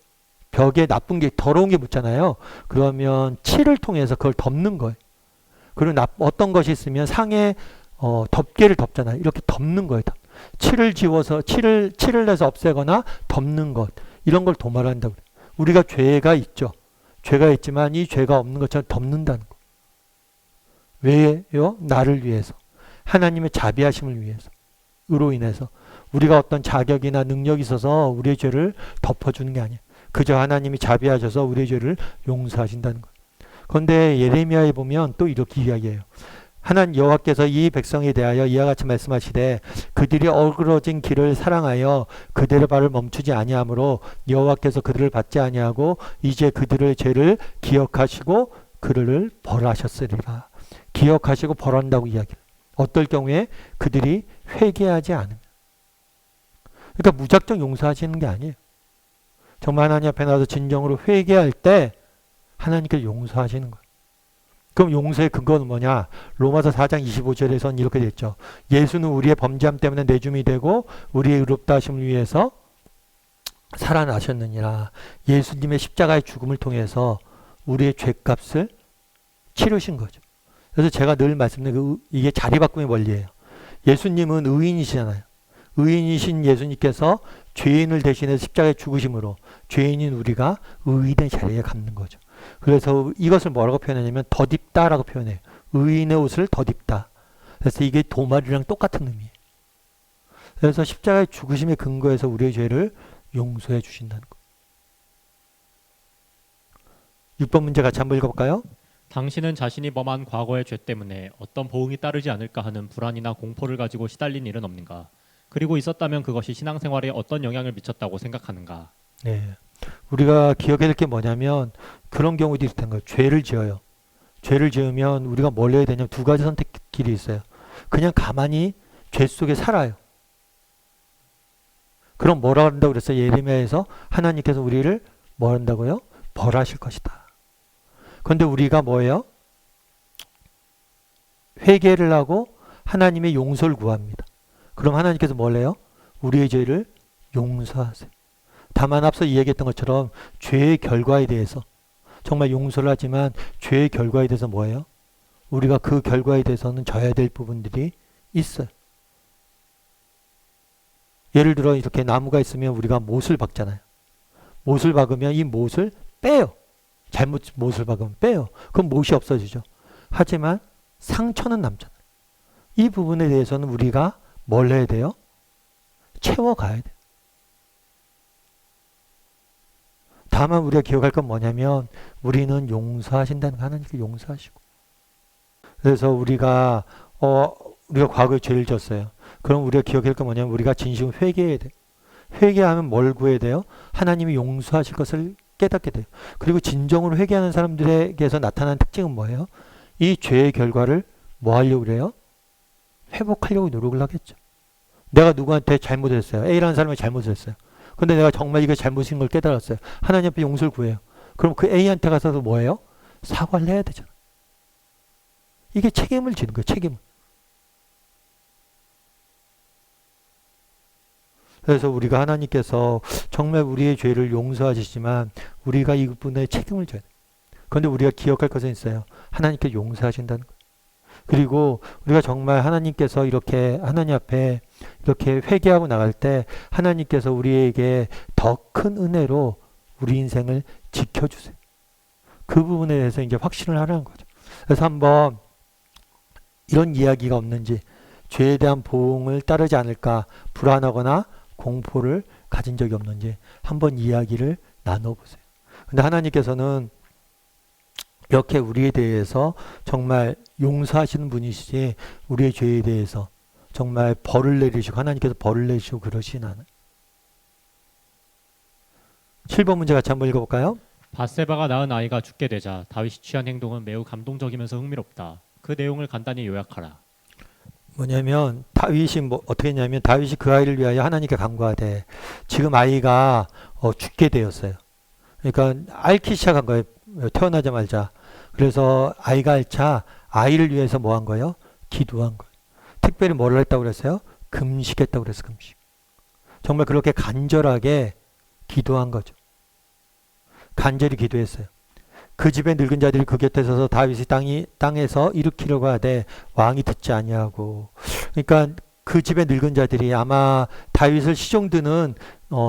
벽에 나쁜 게 더러운 게 묻잖아요. 그러면 칠을 통해서 그걸 덮는 거예요. 그리고 어떤 것이 있으면 상에 덮개를 덮잖아요. 이렇게 덮는 거예요. 칠을 지워서 칠을 내서 없애거나 덮는 것 이런 걸 도말한다고 그래요. 우리가 죄가 있죠. 죄가 있지만 이 죄가 없는 것처럼 덮는다는 거. 왜요? 나를 위해서. 하나님의 자비하심을 위해서. 으로 인해서 우리가 어떤 자격이나 능력이 있어서 우리의 죄를 덮어주는 게 아니에요. 그저 하나님이 자비하셔서 우리의 죄를 용서하신다는 거예요. 그런데 예레미야에 보면 또 이렇게 이야기해요. 하나님 여호와께서 이 백성에 대하여 이와 같이 말씀하시되 그들이 어그러진 길을 사랑하여 그들의 발을 멈추지 아니하므로 여호와께서 그들을 받지 아니하고 이제 그들의 죄를 기억하시고 그들을 벌하셨으리라. 기억하시고 벌한다고 이야기해요. 어떨 경우에 그들이 회개하지 않으면. 그러니까 무작정 용서하시는 게 아니에요. 정말 하나님 앞에 나와서 진정으로 회개할 때 하나님께서 용서하시는 거예요. 그럼 용서의 근거는 뭐냐? 로마서 4장 25절에서는 이렇게 됐죠. 예수는 우리의 범죄함 때문에 내줌이 되고 우리의 의롭다 하심을 위해서 살아나셨느니라. 예수님의 십자가의 죽음을 통해서 우리의 죄값을 치르신 거죠. 그래서 제가 늘 말씀드린 이게 자리바꿈의 원리예요. 예수님은 의인이시잖아요. 의인이신 예수님께서 죄인을 대신해서 십자가에 죽으심으로 죄인인 우리가 의인의 자리에 갖는 거죠. 그래서 이것을 뭐라고 표현하냐면 덧입다라고 표현해요. 의인의 옷을 덧입다. 그래서 이게 도말이랑 똑같은 의미예요. 그래서 십자가의 죽으심의 근거에서 우리의 죄를 용서해 주신다는 거예요. 6번 문제 같이 한번 읽어볼까요? 당신은 자신이 범한 과거의 죄 때문에 어떤 보응이 따르지 않을까 하는 불안이나 공포를 가지고 시달린 일은 없는가? 그리고 있었다면 그것이 신앙생활에 어떤 영향을 미쳤다고 생각하는가? 네. 우리가 기억해야 될 게 뭐냐면 그런 경우도 있을 거예요. 죄를 지어요. 죄를 지으면 우리가 뭘 해야 되냐면 두 가지 선택길이 있어요. 그냥 가만히 죄 속에 살아요. 그럼 뭐라 한다고 그랬어요? 예레미야에서 하나님께서 우리를 뭐 한다고요? 벌하실 것이다. 그런데 우리가 뭐예요? 회개를 하고 하나님의 용서를 구합니다. 그럼 하나님께서 뭘 해요? 우리의 죄를 용서하세요. 다만 앞서 이야기했던 것처럼 죄의 결과에 대해서 정말 용서를 하지만 죄의 결과에 대해서 뭐예요? 우리가 그 결과에 대해서는 져야 될 부분들이 있어요. 예를 들어 이렇게 나무가 있으면 우리가 못을 박잖아요. 못을 박으면 이 못을 빼요. 잘못 못을 박으면 빼요. 그럼 못이 없어지죠. 하지만 상처는 남잖아요. 이 부분에 대해서는 우리가 뭘 해야 돼요? 채워가야 돼요. 다만 우리가 기억할 건 뭐냐면 우리는 용서하신다는 거, 하나님께 용서하시고. 그래서 우리가 과거에 죄를 졌어요. 그럼 우리가 기억할 건 뭐냐면 우리가 진심으로 회개해야 돼요. 회개하면 뭘 구해야 돼요? 하나님이 용서하실 것을 깨닫게 돼요. 그리고 진정으로 회개하는 사람들에게서 나타나는 특징은 뭐예요? 이 죄의 결과를 뭐 하려고 그래요? 회복하려고 노력을 하겠죠. 내가 누구한테 잘못했어요. A라는 사람이 잘못했어요. 근데 내가 정말 이거 잘못인 걸 깨달았어요. 하나님 앞에 용서를 구해요. 그럼 그 A한테 가서도 뭐예요? 사과를 해야 되잖아. 이게 책임을 지는 거예요. 책임을. 그래서 우리가 하나님께서 정말 우리의 죄를 용서하시지만 우리가 이 부분에 책임을 져야 돼요. 그런데 우리가 기억할 것은 있어요. 하나님께 용서하신다는 거예요. 그리고 우리가 정말 하나님께서 이렇게 하나님 앞에 이렇게 회개하고 나갈 때 하나님께서 우리에게 더 큰 은혜로 우리 인생을 지켜주세요. 그 부분에 대해서 이제 확신을 하라는 거죠. 그래서 한번 이런 이야기가 없는지 죄에 대한 보응을 따르지 않을까 불안하거나 공포를 가진 적이 없는지 한번 이야기를 나눠보세요. 근데 하나님께서는 이렇게 우리에 대해서 정말 용서하시는 분이시지 우리의 죄에 대해서 정말 벌을 내리시고 하나님께서 벌을 내리시고 그러시진 않아요. 7번 문제 같이 한번 읽어볼까요? 밧세바가 낳은 아이가 죽게 되자 다윗이 취한 행동은 매우 감동적이면서 흥미롭다. 그 내용을 간단히 요약하라. 뭐냐면 다윗이 어떻게 했냐면 다윗이 그 아이를 위하여 하나님께 간구하되 지금 아이가 죽게 되었어요. 그러니까 앓기 시작한 거예요. 태어나자마자. 그래서 아이가 앓자 아이를 위해서 뭐 한 거예요? 기도한 거예요. 특별히 뭐를 했다고 그랬어요? 금식했다고 그랬어요. 금식. 정말 그렇게 간절하게 기도한 거죠. 간절히 기도했어요. 그 집의 늙은 자들이 그 곁에 서서 다윗이 땅에서 일으키려고 하되 왕이 듣지 아니하고. 그러니까 그 집의 늙은 자들이 아마 다윗을 시종드는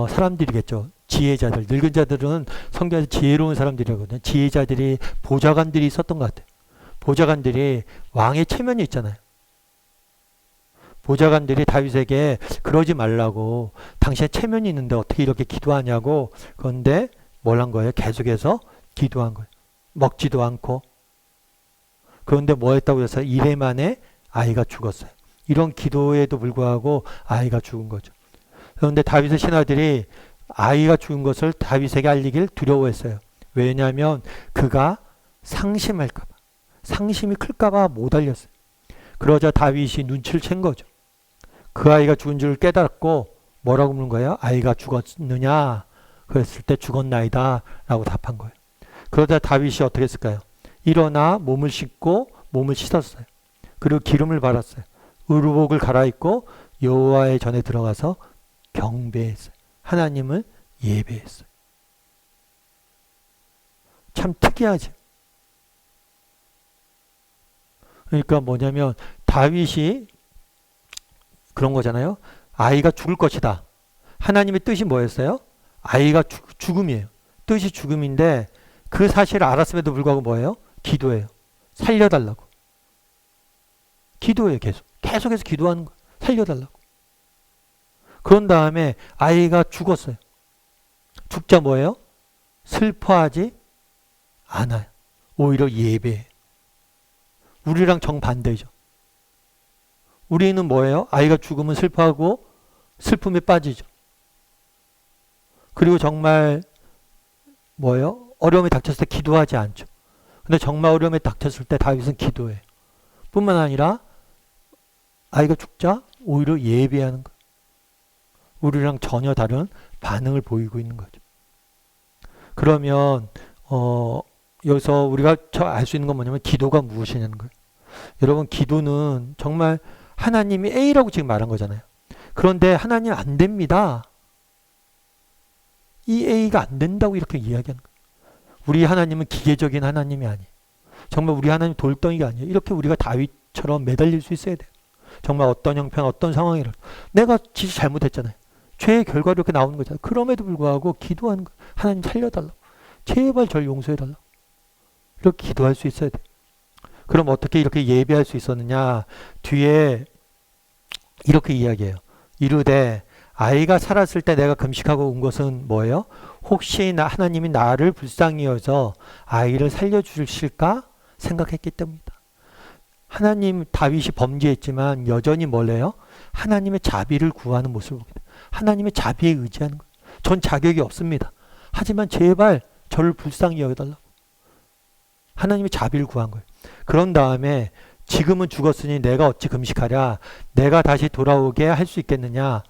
사람들이겠죠. 지혜자들. 늙은 자들은 성경에서 지혜로운 사람들이거든요. 지혜자들이 보좌관들이 있었던 것 같아요. 보좌관들이 왕의 체면이 있잖아요. 보좌관들이 다윗에게 그러지 말라고, 당신의 체면이 있는데 어떻게 이렇게 기도하냐고. 그런데 뭘 한 거예요? 계속해서 기도한 거예요. 먹지도 않고. 그런데 뭐 했다고 해서 이래 만에 아이가 죽었어요. 이런 기도에도 불구하고 아이가 죽은 거죠. 그런데 다윗의 신하들이 아이가 죽은 것을 다윗에게 알리길 두려워했어요. 왜냐하면 그가 상심할까 봐, 상심이 클까 봐 못 알렸어요. 그러자 다윗이 눈치를 챈 거죠. 그 아이가 죽은 줄 깨달았고 뭐라고 묻는 거예요? 아이가 죽었느냐? 그랬을 때 죽었나이다 라고 답한 거예요. 그러자 다윗이 어떻게 했을까요? 일어나 몸을 씻고 몸을 씻었어요. 그리고 기름을 발랐어요. 의복을 갈아입고 여호와의 전에 들어가서 경배했어요. 하나님을 예배했어요. 참 특이하죠. 그러니까 뭐냐면 다윗이 그런 거잖아요. 아이가 죽을 것이다. 하나님의 뜻이 뭐였어요? 아이가 죽음이에요. 뜻이 죽음인데 그 사실을 알았음에도 불구하고 뭐예요? 기도해요. 살려달라고. 기도해요. 계속해서 기도하는 거예요. 살려달라고. 그런 다음에 아이가 죽었어요. 죽자 뭐예요? 슬퍼하지 않아요. 오히려 예배해요. 우리랑 정반대죠. 우리는 뭐예요? 아이가 죽으면 슬퍼하고 슬픔에 빠지죠. 그리고 정말 뭐예요? 어려움이 닥쳤을 때 기도하지 않죠. 근데 정말 어려움이 닥쳤을 때 다윗은 기도해요. 뿐만 아니라 아이가 죽자 오히려 예배하는 거예요. 우리랑 전혀 다른 반응을 보이고 있는 거죠. 그러면 여기서 우리가 알 수 있는 건 뭐냐면 기도가 무엇이냐는 거예요. 여러분, 기도는 정말 하나님이 A라고 지금 말한 거잖아요. 그런데 하나님 안 됩니다. 이 A가 안 된다고 이렇게 이야기하는 거예요. 우리 하나님은 기계적인 하나님이 아니에요. 정말 우리 하나님 돌덩이가 아니에요. 이렇게 우리가 다윗처럼 매달릴 수 있어야 돼요. 정말 어떤 형편, 어떤 상황이라도. 내가 진짜 잘못했잖아요. 죄의 결과로 이렇게 나오는 거잖아요. 그럼에도 불구하고 기도하는 거예요. 하나님 살려달라고. 제발 절 용서해달라고. 이렇게 기도할 수 있어야 돼요. 그럼 어떻게 이렇게 예배할 수 있었느냐? 뒤에 이렇게 이야기해요. 이르되 아이가 살았을 때 내가 금식하고 온 것은 뭐예요? 혹시 하나님이 나를 불쌍히 여서 아이를 살려주실까 생각했기 때문이다. 하나님, 다윗이 범죄했지만 여전히 뭐래요? 하나님의 자비를 구하는 모습을 보게 돼요. 하나님의 자비에 의지하는 거예요. 전 자격이 없습니다. 하지만 제발 저를 불쌍히 여겨달라고. 하나님의 자비를 구한 거예요. 그런 다음에 지금은 죽었으니 내가 어찌 금식하랴? 내가 다시 돌아오게 할 수 있겠느냐?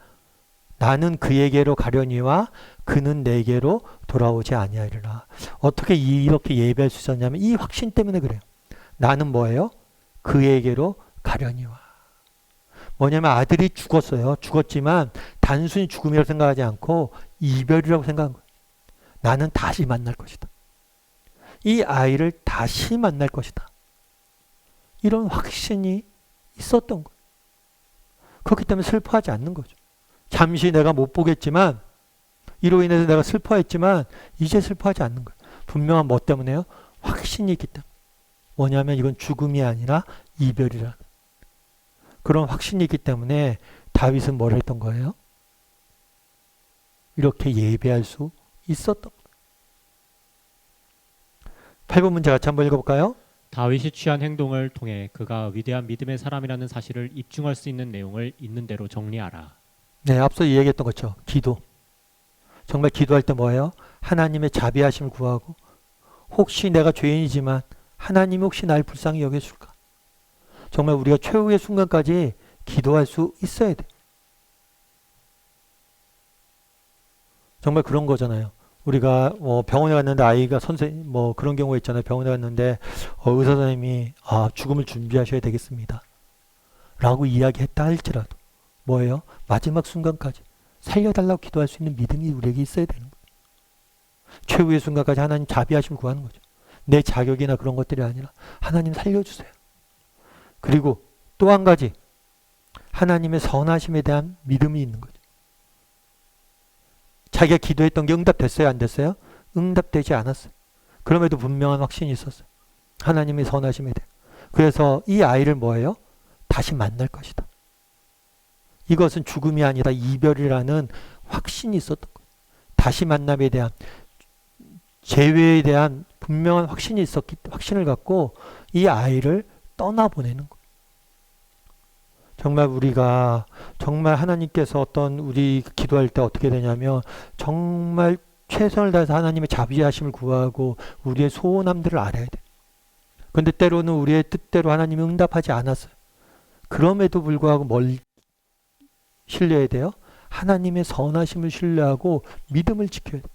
나는 그에게로 가려니와 그는 내게로 돌아오지 아니하리라. 어떻게 이렇게 예배할 수 있었냐면 이 확신 때문에 그래요. 나는 뭐예요? 그에게로 가려니와. 뭐냐면 아들이 죽었어요. 죽었지만 단순히 죽음이라고 생각하지 않고 이별이라고 생각한 거예요. 나는 다시 만날 것이다. 이 아이를 다시 만날 것이다. 이런 확신이 있었던 거예요. 그렇기 때문에 슬퍼하지 않는 거죠. 잠시 내가 못 보겠지만, 이로 인해서 내가 슬퍼했지만 이제 슬퍼하지 않는 거예요. 분명한 뭐 때문에요? 확신이 있기 때문에. 뭐냐면 이건 죽음이 아니라 이별이라는 그런 확신이 있기 때문에 다윗은 뭘 했던 거예요? 이렇게 예배할 수 있었던 거예요. 8번 문제 같이 한번 읽어볼까요? 다윗이 취한 행동을 통해 그가 위대한 믿음의 사람이라는 사실을 입증할 수 있는 내용을 있는 대로 정리하라. 네, 앞서 얘기했던 거죠. 기도. 정말 기도할 때 뭐예요? 하나님의 자비하심을 구하고, 혹시 내가 죄인이지만 하나님이 혹시 날 불쌍히 여겨줄까? 정말 우리가 최후의 순간까지 기도할 수 있어야 돼. 정말 그런 거잖아요. 우리가 병원에 갔는데 아이가 선생님 그런 경우가 있잖아요. 병원에 갔는데 의사 선생님이 죽음을 준비하셔야 되겠습니다. 라고 이야기했다 할지라도 뭐예요? 마지막 순간까지 살려달라고 기도할 수 있는 믿음이 우리에게 있어야 되는 거예요. 최후의 순간까지 하나님 자비하심을 구하는 거죠. 내 자격이나 그런 것들이 아니라 하나님 살려주세요. 그리고 또 한 가지, 하나님의 선하심에 대한 믿음이 있는 거죠. 자기가 기도했던 게 응답됐어요? 안 됐어요? 응답되지 않았어요. 그럼에도 분명한 확신이 있었어요. 하나님의 선하심에 대해. 그래서 이 아이를 뭐예요? 다시 만날 것이다. 이것은 죽음이 아니라 이별이라는 확신이 있었던 거예요. 다시 만남에 대한, 재회에 대한 분명한 확신을 갖고 이 아이를 떠나보내는 거예요. 정말 우리가, 정말 하나님께서 어떤 우리 기도할 때 어떻게 되냐면 정말 최선을 다해서 하나님의 자비하심을 구하고 우리의 소원함들을 알아야 돼. 근데 때로는 우리의 뜻대로 하나님이 응답하지 않았어요. 그럼에도 불구하고 뭘 신뢰해야 돼요? 하나님의 선하심을 신뢰하고 믿음을 지켜야 돼.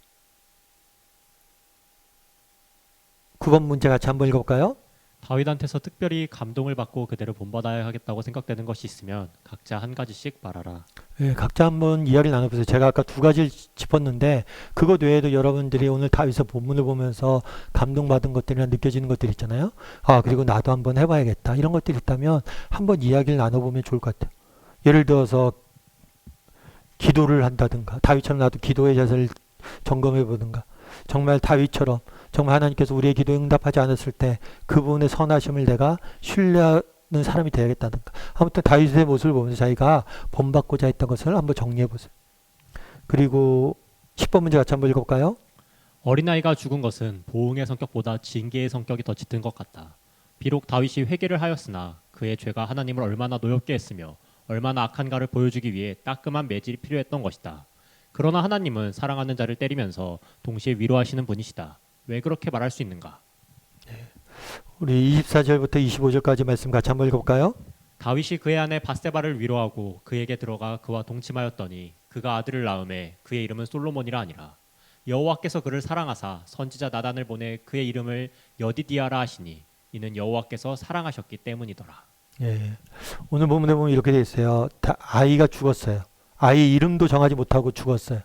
9번 문제 같이 한번 읽어볼까요? 다윗한테서 특별히 감동을 받고 그대로 본받아야 하겠다고 생각되는 것이 있으면 각자 한 가지씩 말하라. 네, 각자 한번 이야기를 나눠보세요. 제가 아까 두 가지를 짚었는데 그것 외에도 여러분들이 오늘 다윗의 본문을 보면서 감동받은 것들이나 느껴지는 것들 있잖아요. 아, 그리고 나도 한번 해봐야겠다. 이런 것들이 있다면 한번 이야기를 나눠보면 좋을 것 같아요. 예를 들어서 기도를 한다든가, 다윗처럼 나도 기도의 자세를 점검해보든가, 정말 다윗처럼 정말 하나님께서 우리의 기도에 응답하지 않았을 때 그분의 선하심을 내가 신뢰하는 사람이 되야겠다든가. 아무튼 다윗의 모습을 보면서 자기가 본받고자 했던 것을 한번 정리해보세요. 그리고 10번 문제 같이 한번 읽어볼까요? 어린아이가 죽은 것은 보응의 성격보다 징계의 성격이 더 짙은 것 같다. 비록 다윗이 회개를 하였으나 그의 죄가 하나님을 얼마나 노엽게 했으며 얼마나 악한가를 보여주기 위해 따끔한 매질이 필요했던 것이다. 그러나 하나님은 사랑하는 자를 때리면서 동시에 위로하시는 분이시다. 왜 그렇게 말할 수 있는가? 우리 24절부터 25절까지 말씀 같이 한번 읽어볼까요? 다윗이 그의 아내 바세바를 위로하고 그에게 들어가 그와 동침하였더니 그가 아들을 낳음에 그의 이름은 솔로몬이라 하니라. 여호와께서 그를 사랑하사 선지자 나단을 보내 그의 이름을 여디디아라 하시니 이는 여호와께서 사랑하셨기 때문이더라. 예. 오늘 본문에 보면 이렇게 돼 있어요. 아이가 죽었어요. 아이 이름도 정하지 못하고 죽었어요.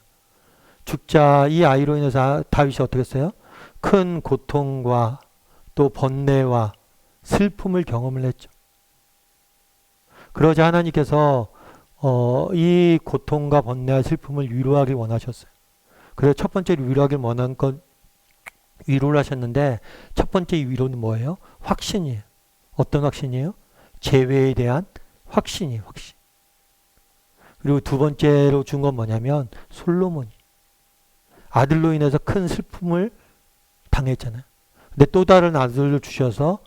죽자 이 아이로 인해서 다윗이 어떻게 했어요? 큰 고통과 또 번뇌와 슬픔을 경험을 했죠. 그러자 하나님께서 이 고통과 번뇌와 슬픔을 위로하길 원하셨어요. 그래서 첫 번째로 위로하길 원한 건 위로를 하셨는데 첫 번째 위로는 뭐예요? 확신이에요. 어떤 확신이에요? 재회에 대한 확신이에요. 확신. 그리고 두 번째로 준 건 뭐냐면 솔로몬이 아들로 인해서 큰 슬픔을 당했잖아요. 근데 또 다른 아들을 주셔서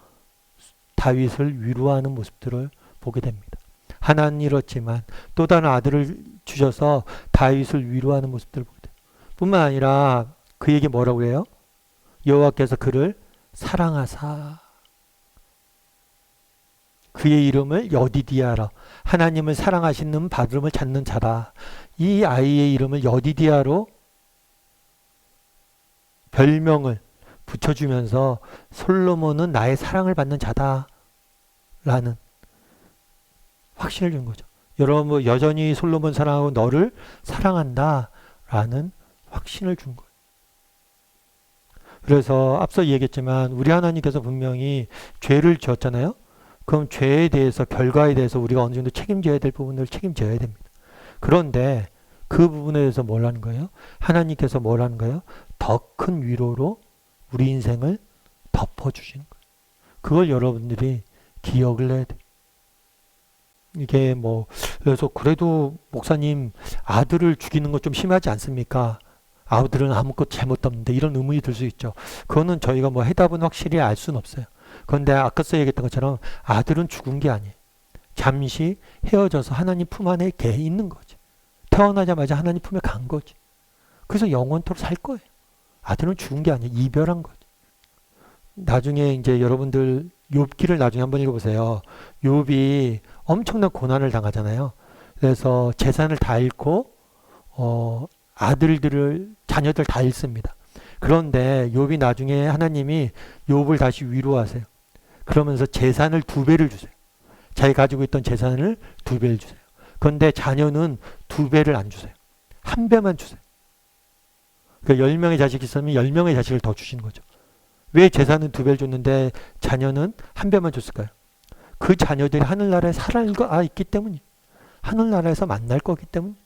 다윗을 위로하는 모습들을 보게 됩니다. 하나는 이렇지만 또 다른 아들을 주셔서 다윗을 위로하는 모습들을 보게 돼요. 뿐만 아니라 그에게 뭐라고 해요? 여호와께서 그를 사랑하사 그의 이름을 여디디아라. 하나님을 사랑하시는 발음을 찾는 자라. 이 아이의 이름을 여디디아로 별명을 붙여주면서 솔로몬은 나의 사랑을 받는 자다 라는 확신을 준 거죠. 여러분 여전히 솔로몬 사랑하고 너를 사랑한다 라는 확신을 준 거예요. 그래서 앞서 얘기했지만 우리 하나님께서 분명히 죄를 지었잖아요. 그럼 죄에 대해서 결과에 대해서 우리가 어느 정도 책임져야 될 부분을 책임져야 됩니다. 그런데 그 부분에 대해서 뭘 하는 거예요? 하나님께서 뭘 하는 거예요? 더 큰 위로로 우리 인생을 덮어주시는 거예요. 그걸 여러분들이 기억을 해야 돼요. 이게 그래서 그래도 목사님 아들을 죽이는 거 좀 심하지 않습니까? 아들은 아무것도 잘못 없는데 이런 의문이 들 수 있죠. 그거는 저희가 해답은 확실히 알 수는 없어요. 그런데 아까서 얘기했던 것처럼 아들은 죽은 게 아니에요. 잠시 헤어져서 하나님 품 안에 있는 거지. 태어나자마자 하나님 품에 간 거지. 그래서 영원토록 살 거예요. 아들은 죽은 게 아니에요. 이별한 거지. 나중에 이제 여러분들 욥기를 나중에 한번 읽어보세요. 욥이 엄청난 고난을 당하잖아요. 그래서 재산을 다 잃고 자녀들 다 잃습니다. 그런데 욥이 나중에 하나님이 욥을 다시 위로하세요. 그러면서 재산을 2배를 주세요. 자기 가지고 있던 재산을 2배를 주세요. 그런데 자녀는 2배를 안 주세요. 1배만 주세요. 그러니까 10명의 자식이 있으면 10명의 자식을 더 주시는 거죠. 왜 재산은 2배를 줬는데 자녀는 1배만 줬을까요? 그 자녀들이 하늘나라에 살아 있기 때문이에요. 하늘나라에서 만날 거기 때문이에요.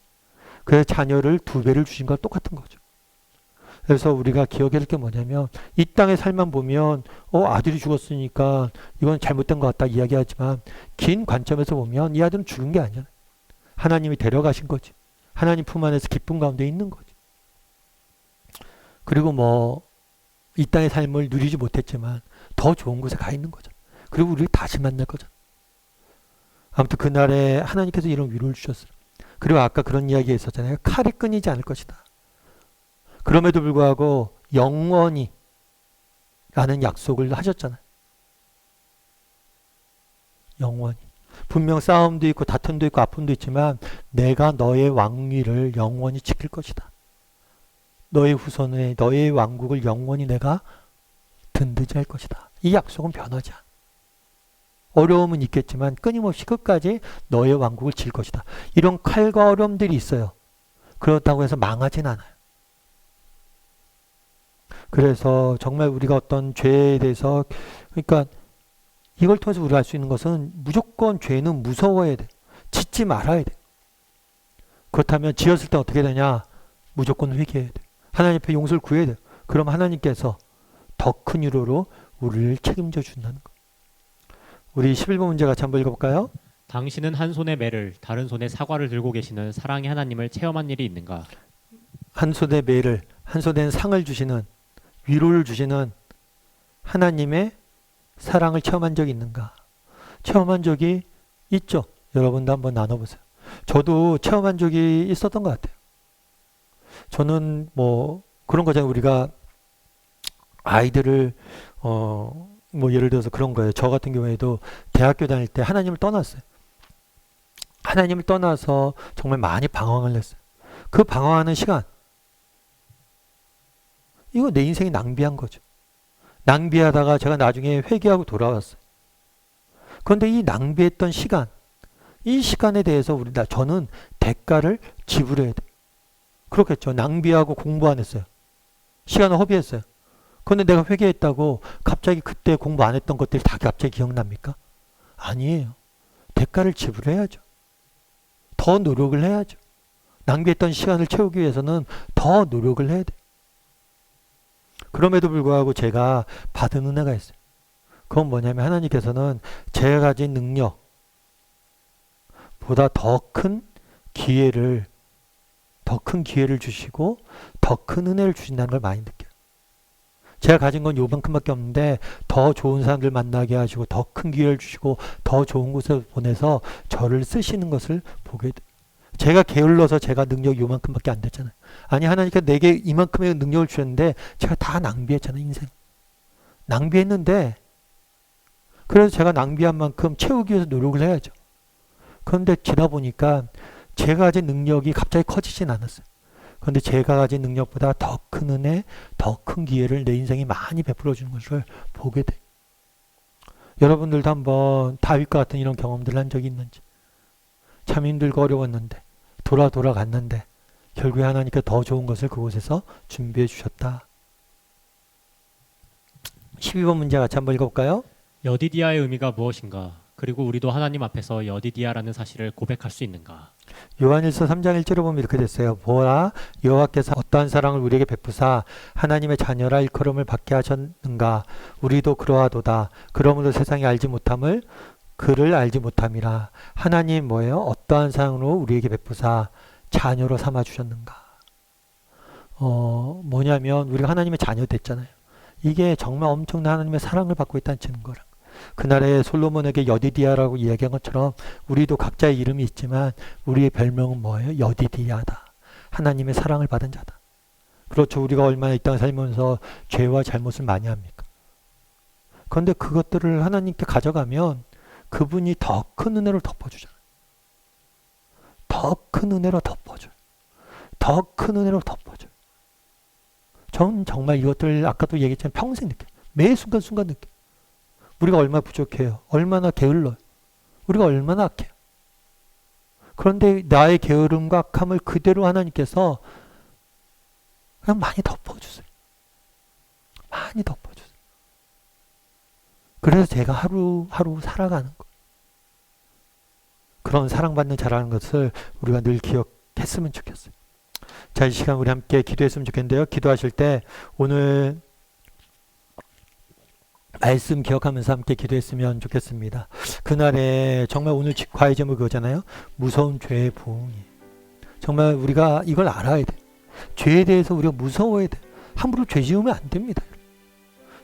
그래서 자녀를 2배를 주신 건 똑같은 거죠. 그래서 우리가 기억해야 할 게 뭐냐면 이 땅의 삶만 보면 아들이 죽었으니까 이건 잘못된 것 같다 이야기하지만 긴 관점에서 보면 이 아들은 죽은 게 아니야. 하나님이 데려가신 거지. 하나님 품 안에서 기쁨 가운데 있는 거지. 그리고 뭐 이 땅의 삶을 누리지 못했지만 더 좋은 곳에 가 있는 거죠. 그리고 우리를 다시 만날 거죠. 아무튼 그날에 하나님께서 이런 위로를 주셨어요. 그리고 아까 그런 이야기 있었잖아요. 칼이 끊이지 않을 것이다. 그럼에도 불구하고 영원히 라는 약속을 하셨잖아요. 영원히. 분명 싸움도 있고 다툼도 있고 아픔도 있지만 내가 너의 왕위를 영원히 지킬 것이다. 너의 후손의 너의 왕국을 영원히 내가 든든히 할 것이다. 이 약속은 변하지 않아. 어려움은 있겠지만 끊임없이 끝까지 너의 왕국을 질 것이다. 이런 칼과 어려움들이 있어요. 그렇다고 해서 망하진 않아요. 그래서 정말 우리가 어떤 죄에 대해서 그러니까 이걸 통해서 우리가 알 수 있는 것은 무조건 죄는 무서워야 돼. 짓지 말아야 돼. 그렇다면 지었을 때 어떻게 되냐? 무조건 회개해야 돼. 하나님 앞에 용서를 구해야 돼. 그럼 하나님께서 더 큰 위로로 우리를 책임져 준다는 거. 우리 11번 문제 같이 한번 읽어볼까요? 당신은 한 손에 매를 다른 손에 사과를 들고 계시는 사랑의 하나님을 체험한 일이 있는가? 한 손에 매를, 한 손에는 상을 주시는, 위로를 주시는 하나님의 사랑을 체험한 적이 있는가? 체험한 적이 있죠. 여러분도 한번 나눠보세요. 저도 체험한 적이 있었던 것 같아요. 저는 뭐 그런 거잖아요. 우리가 아이들을 뭐 예를 들어서 그런 거예요. 저 같은 경우에도 대학교 다닐 때 하나님을 떠났어요. 하나님을 떠나서 정말 많이 방황을 했어요. 그 방황하는 시간, 이거 내 인생이 낭비한 거죠. 낭비하다가 제가 나중에 회개하고 돌아왔어요. 그런데 이 낭비했던 시간, 이 시간에 대해서 저는 대가를 지불해야 돼. 그렇겠죠. 낭비하고 공부 안 했어요. 시간을 허비했어요. 그런데 내가 회개했다고 갑자기 그때 공부 안 했던 것들이 다 갑자기 기억납니까? 아니에요. 대가를 지불해야죠. 더 노력을 해야죠. 낭비했던 시간을 채우기 위해서는 더 노력을 해야 돼. 그럼에도 불구하고 제가 받은 은혜가 있어요. 그건 뭐냐면 하나님께서는 제가 가진 능력보다 더 큰 기회를 주시고 더 큰 은혜를 주신다는 걸 많이 느껴요. 제가 가진 건 요만큼밖에 없는데 더 좋은 사람들 만나게 하시고 더 큰 기회를 주시고 더 좋은 곳에 보내서 저를 쓰시는 것을 보게 돼요. 제가 게을러서 제가 능력이 요만큼밖에 안 됐잖아요. 아니 하나님께서 내게 이만큼의 능력을 주셨는데 제가 다 낭비했잖아요. 인생. 낭비했는데 그래서 제가 낭비한 만큼 채우기 위해서 노력을 해야죠. 그런데 지나 보니까 제가 가진 능력이 갑자기 커지진 않았어요. 그런데 제가 가진 능력보다 더 큰 은혜, 더 큰 기회를 내 인생에 많이 베풀어 주는 것을 보게 돼요. 여러분들도 한번 다윗과 같은 이런 경험들을 한 적이 있는지. 참 힘들고 어려웠는데 돌아갔는데 결국에 하나님께 더 좋은 것을 그곳에서 준비해 주셨다. 12번 문제 같이 한번 읽어볼까요? 여디디아의 의미가 무엇인가? 그리고 우리도 하나님 앞에서 여디디아라는 사실을 고백할 수 있는가? 요한일서 3장 1절에 보면 이렇게 됐어요. 보라 여호와께서 어떠한 사랑을 우리에게 베푸사 하나님의 자녀라 일컬음을 받게 하셨는가? 우리도 그러하도다. 그러므로 세상이 알지 못함을 그를 알지 못함이라. 하나님 뭐예요? 어떠한 사랑으로 우리에게 베푸사 자녀로 삼아 주셨는가? 뭐냐면 우리가 하나님의 자녀 됐잖아요. 이게 정말 엄청난 하나님의 사랑을 받고 있다는 거라. 그날에 솔로몬에게 여디디아라고 이야기한 것처럼 우리도 각자의 이름이 있지만 우리의 별명은 뭐예요? 여디디아다. 하나님의 사랑을 받은 자다. 그렇죠. 우리가 얼마나 이 땅에 살면서 죄와 잘못을 많이 합니까? 그런데 그것들을 하나님께 가져가면 그분이 더 큰 은혜로 덮어주잖아요. 더 큰 은혜로 덮어줘요. 더 큰 은혜로 덮어줘요. 전 정말 이것들 아까도 얘기했지만 평생 느껴요. 매 순간순간 느껴요. 우리가 얼마나 부족해요. 얼마나 게을러요. 우리가 얼마나 악해요. 그런데 나의 게으름과 악함을 그대로 하나님께서 그냥 많이 덮어주세요. 많이 덮어주세요. 그래서 제가 하루하루 살아가는 거예요. 그런 사랑받는 자라는 것을 우리가 늘 기억했으면 좋겠어요. 자, 이 시간 우리 함께 기도했으면 좋겠는데요. 기도하실 때 오늘 말씀 기억하면서 함께 기도했으면 좋겠습니다. 그날에 정말 오늘 과의 제목이 그거잖아요. 무서운 죄의 부흥이. 정말 우리가 이걸 알아야 돼. 죄에 대해서 우리가 무서워야 돼. 함부로 죄 지으면 안 됩니다.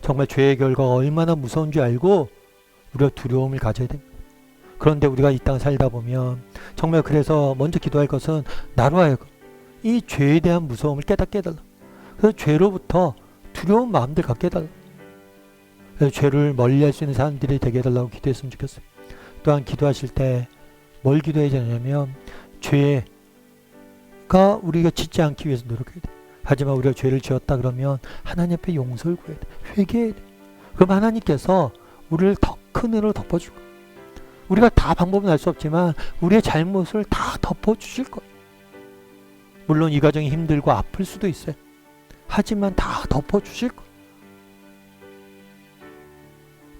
정말 죄의 결과가 얼마나 무서운 줄 알고 우리가 두려움을 가져야 됩니다. 그런데 우리가 이 땅 살다 보면 정말 그래서 먼저 기도할 것은 나로 하여금 이 죄에 대한 무서움을 깨닫게 해달라. 그래서 죄로부터 두려운 마음들 갖게 해달라. 그래서 죄를 멀리할 수 있는 사람들이 되게 해달라고 기도했으면 좋겠어요. 또한 기도하실 때 뭘 기도해야 되냐면 죄가 우리가 짓지 않기 위해서 노력해야 돼. 하지만 우리가 죄를 지었다 그러면 하나님 앞에 용서를 구해야 돼. 회개해야 돼. 그럼 하나님께서 우리를 더 큰 은혜로 덮어줄 거야. 우리가 다 방법은 알 수 없지만 우리의 잘못을 다 덮어주실 거야. 물론 이 과정이 힘들고 아플 수도 있어요. 하지만 다 덮어주실 거야.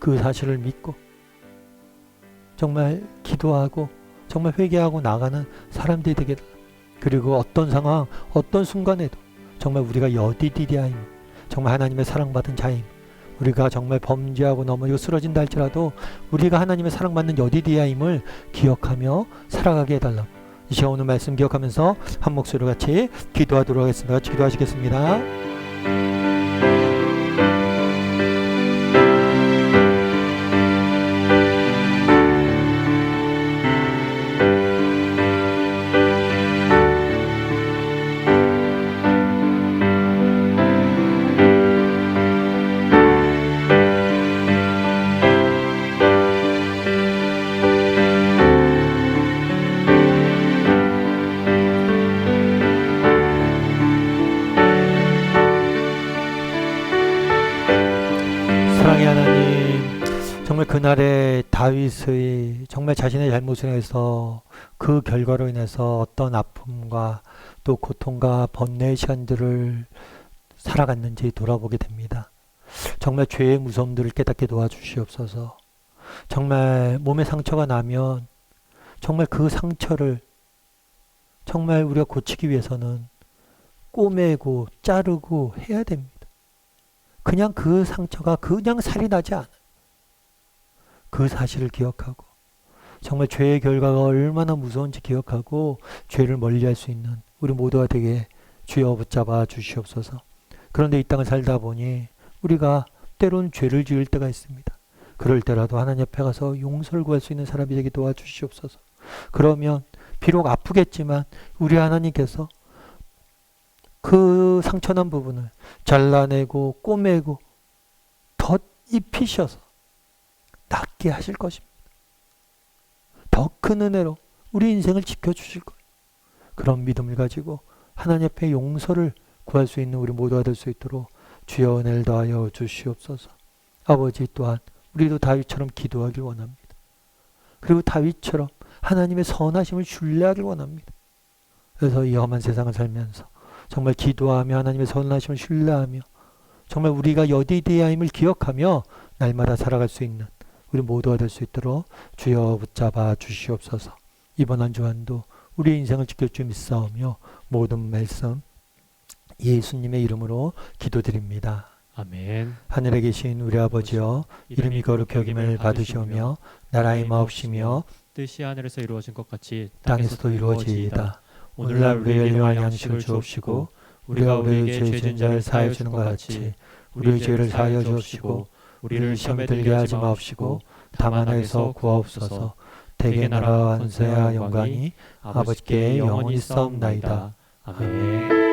그 사실을 믿고 정말 기도하고 정말 회개하고 나가는 사람들이 되게 달라. 그리고 어떤 상황, 어떤 순간에도 정말 우리가 여디디디아임, 정말 하나님의 사랑받은 자임, 우리가 정말 범죄하고 넘어지고 쓰러진다 할지라도 우리가 하나님의 사랑받는 여디디아임을 기억하며 살아가게 해달라고 이 시간 오늘 말씀 기억하면서 한 목소리로 같이 기도하도록 하겠습니다. 같이 기도하시겠습니다. 사랑의 하나님, 정말 그날의 다윗의 정말 자신의 잘못을 인해서 그 결과로 인해서 어떤 아픔과 또 고통과 번뇌의 시간들을 살아갔는지 돌아보게 됩니다. 정말 죄의 무서움들을 깨닫게 도와주시옵소서. 정말 몸에 상처가 나면 정말 그 상처를 정말 우리가 고치기 위해서는 꼬매고 자르고 해야 됩니다. 그냥 그 상처가 그냥 살이 나지 않아요. 그 사실을 기억하고 정말 죄의 결과가 얼마나 무서운지 기억하고 죄를 멀리할 수 있는 우리 모두가 되게 주여 붙잡아 주시옵소서. 그런데 이 땅을 살다 보니 우리가 때론 죄를 지을 때가 있습니다. 그럴 때라도 하나님 앞에 가서 용서를 구할 수 있는 사람이 되게 도와주시옵소서. 그러면 비록 아프겠지만 우리 하나님께서 그 상처난 부분을 잘라내고 꼬매고 덧 입히셔서 낫게 하실 것입니다. 더 큰 은혜로 우리 인생을 지켜주실 거예요. 그런 믿음을 가지고 하나님 앞에 용서를 구할 수 있는 우리 모두가 될 수 있도록 주여 은혜를 더하여 주시옵소서. 아버지 또한 우리도 다윗처럼 기도하길 원합니다. 그리고 다윗처럼 하나님의 선하심을 신뢰하길 원합니다. 그래서 이 험한 세상을 살면서 정말 기도하며 하나님의 선하심을 신뢰하며 정말 우리가 여디디아임을 기억하며 날마다 살아갈 수 있는 우리 모두가 될 수 있도록 주여 붙잡아 주시옵소서. 이번 한 주간도 우리의 인생을 지킬 줄 믿사오며 모든 말씀 예수님의 이름으로 기도드립니다. 아멘. 하늘에 계신 우리 아버지여, 이름이 거룩히 여김을 받으시오며 나라의 마옵시며 뜻이 하늘에서 이루어진 것 같이 땅에서도 이루어지이다. 오늘날 우리에게 일용할 양식을 주옵시고 우리가 우리에게 죄 지은 자를 사하여 주는 것 같이 우리의 죄를 사하여 주옵시고 우리를 시험에 들게 하지 마옵시고 다만 악에서 구하옵소서. 대개 나라와 권세와 영광이 아버지께 영원히 싸움나이다. 아멘.